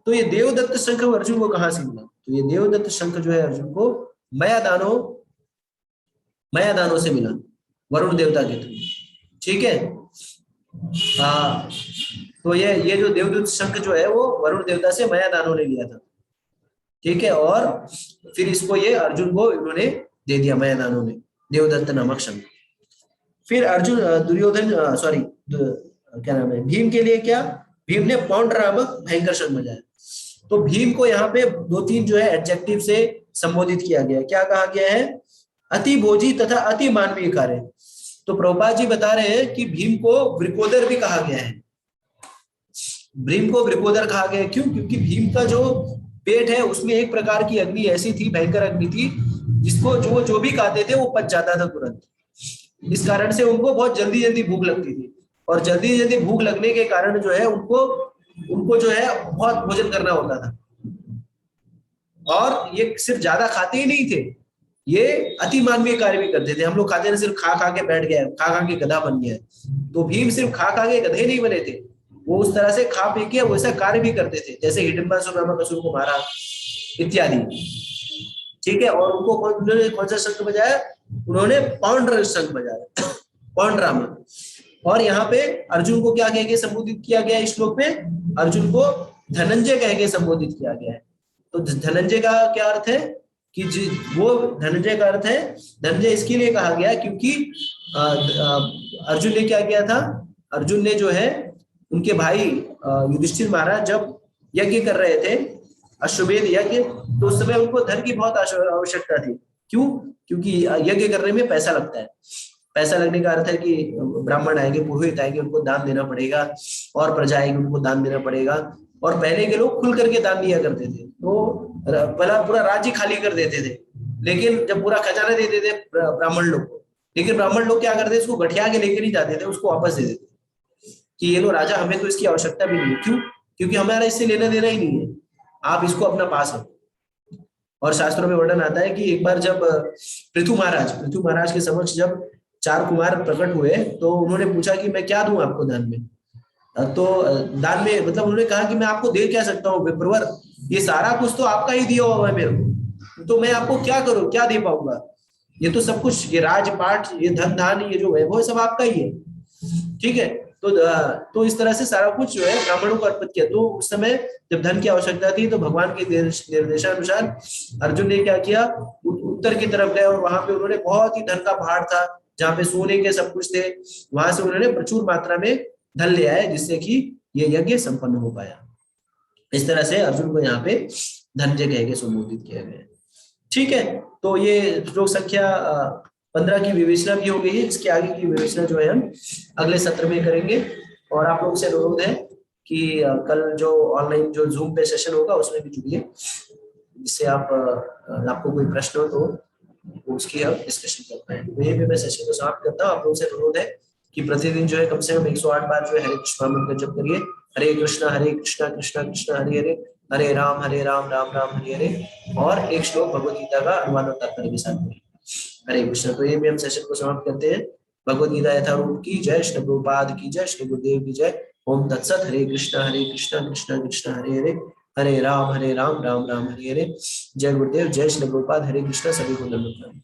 तो ये देवदत्त शंख अर्जुन को कहां से मिला, तो ये देवदत्त शंख जो है अर्जुन को माया दानों से मिला, वरुण देवता के थ्रू। ठीक है, हाँ। तो ये जो देवदत्त शंख जो है वो वरुण देवता से माया दानों ने लिया था। ठीक है, और फिर इसको ये अर्जुन को इन्होंने दे दिया माया दानों ने, देवदत्त नामक शंख। फिर अर्जुन दुर्योधन सॉरी क्या नाम है, भीम के लिए क्या, भीम ने पौंड नामक भयंकर शंख बजाया। तो भीम को यहाँ पे दो तीन जो है एडजेक्टिव से संबोधित किया गया। क्या कहा गया है, अति भोजी तथा अति मानवीय कार्य। तो प्रभुपाद जी बता रहे हैं कि भीम को वृकोदर भी कहा गया है। भीम को वृकोदर कहा गया है, क्यों, क्योंकि भीम का जो पेट है उसमें एक प्रकार की अग्नि ऐसी थी, भयंकर अग्नि थी, जिसको जो भी खाते थे वो पच जाता था तुरंत। इस कारण से उनको बहुत जल्दी जल्दी भूख लगती थी, और जल्दी जल्दी भूख लगने के कारण जो है उनको उनको जो है बहुत भोजन करना होता था। और ये सिर्फ ज्यादा खाते ही नहीं थे, ये अति मानवीय कार्य भी करते थे। हम लोग खाते हैं सिर्फ खा खा के बैठ गए, खा खा के गधा बन गया, तो भीम सिर्फ खा खा के गधे नहीं बने थे, वो उस तरह से खा पी के वैसा कार्य भी करते थे, जैसे हिडिंबासुर नामकासुर को मारा इत्यादि। ठीक है, और उनको उन्होंने कौन सा शंख बजाया? उन्होंने पाउंड्र शंख बजाया, पाउंड्रामा। और यहाँ पे अर्जुन को क्या कह के संबोधित किया गया इस श्लोक में? अर्जुन को धनंजय कह के संबोधित किया गया है। तो धनंजय का क्या अर्थ है कि वो धनंजय का अर्थ है, धनंजय इसके लिए कहा गया क्योंकि अर्जुन ने क्या किया था? अर्जुन ने जो है उनके भाई युधिष्ठिर महाराज जब यज्ञ कर रहे थे, अश्वमेध यज्ञ, तो उस समय उनको धन की बहुत आवश्यकता थी। क्यों? क्योंकि यज्ञ करने में पैसा लगता है। पैसा लगने का अर्थ है कि ब्राह्मण आएंगे, पुरोहित आएंगे, उनको दान देना पड़ेगा, और प्रजा आएगी उनको दान देना पड़ेगा। और पहले के लोग खुल करके दान दिया करते थे, तो पूरा राज्य खाली कर देते थे, लेकिन जब पूरा खजाना देते थे ब्राह्मण लोग को, लेकिन ब्राह्मण लोग क्या करते थे? उसको गठिया के लेकर ही जाते थे, उसको वापस दे देते कि ये लो राजा, हमें तो इसकी आवश्यकता भी नहीं है। क्यों? क्योंकि हमारा इससे लेना देना ही नहीं है, आप इसको अपना पास रखो। और शास्त्रों में वर्णन आता है कि एक बार जब पृथु महाराज के समक्ष जब 4 कुमार प्रकट हुए, तो उन्होंने पूछा कि मैं क्या दूं आपको दान में? तो दान में मतलब उन्होंने कहा कि मैं आपको दे क्या सकता हूँ विप्रवर, ये सारा कुछ तो आपका ही दिया हुआ है मेरे को, तो मैं आपको क्या करूं, क्या दे पाऊंगा? ये तो सब कुछ, ये राजपाट, ये धन धान, ये जो वैभव सब आपका ही है। ठीक है, तो इस तरह से सारा कुछ जो है ब्राह्मणों को अर्पित किया। तो उस समय जब धन की आवश्यकता थी, तो भगवान के निर्देशानुसार अर्जुन ने क्या किया? उत्तर की तरफ गए, और वहां पे उन्होंने बहुत ही धन का पहाड़ था, जहाँ पे सोने के सब कुछ थे, वहां से उन्होंने प्रचुर मात्रा में धन ले आए, जिससे कि ये यज्ञ संपन्न हो पाया। इस तरह से अर्जुन को यहाँ पे धनंजय कह के संबोधित किया गया। ठीक है, तो ये श्लोक संख्या 15 की विवेचना भी हो गई है। इसके आगे की विवेचना जो है हम अगले सत्र में करेंगे। और आप लोगों से अनुरोध है कि कल जो ऑनलाइन जो जूम पे सेशन होगा उसमें भी जुड़िए, जिससे आपको कोई प्रश्न हो तो उसकी हम डिस्कशन कर पाए। तो यही पे मैं सेशन को समाप्त करता हूँ। आप लोगों से अनुरोध है कि प्रतिदिन जो है कम से कम 108 बार जो है हरे कृष्ण मंत्र का जप करिए। हरे कृष्णा कृष्णा कृष्णा हरे हरे, हरे राम राम राम हरे हरे। और एक श्लोक भगवद गीता का अनुवाद और तात्पर्य के साथ करिए। हरे कृष्ण। तो ये भी हम सेशन को समाप्त करते हैं। भगवद गीता यथारूप की जय, श्री प्रभुपाद की जय, श्री गुरुदेव की जय। ओम तत्सत। हरे कृष्णा कृष्णा कृष्णा हरे हरे, हरे राम राम राम हरे हरे। जय गुरुदेव, जय श्री प्रभुपाद। हरे कृष्णा। सभी को नमस्कार।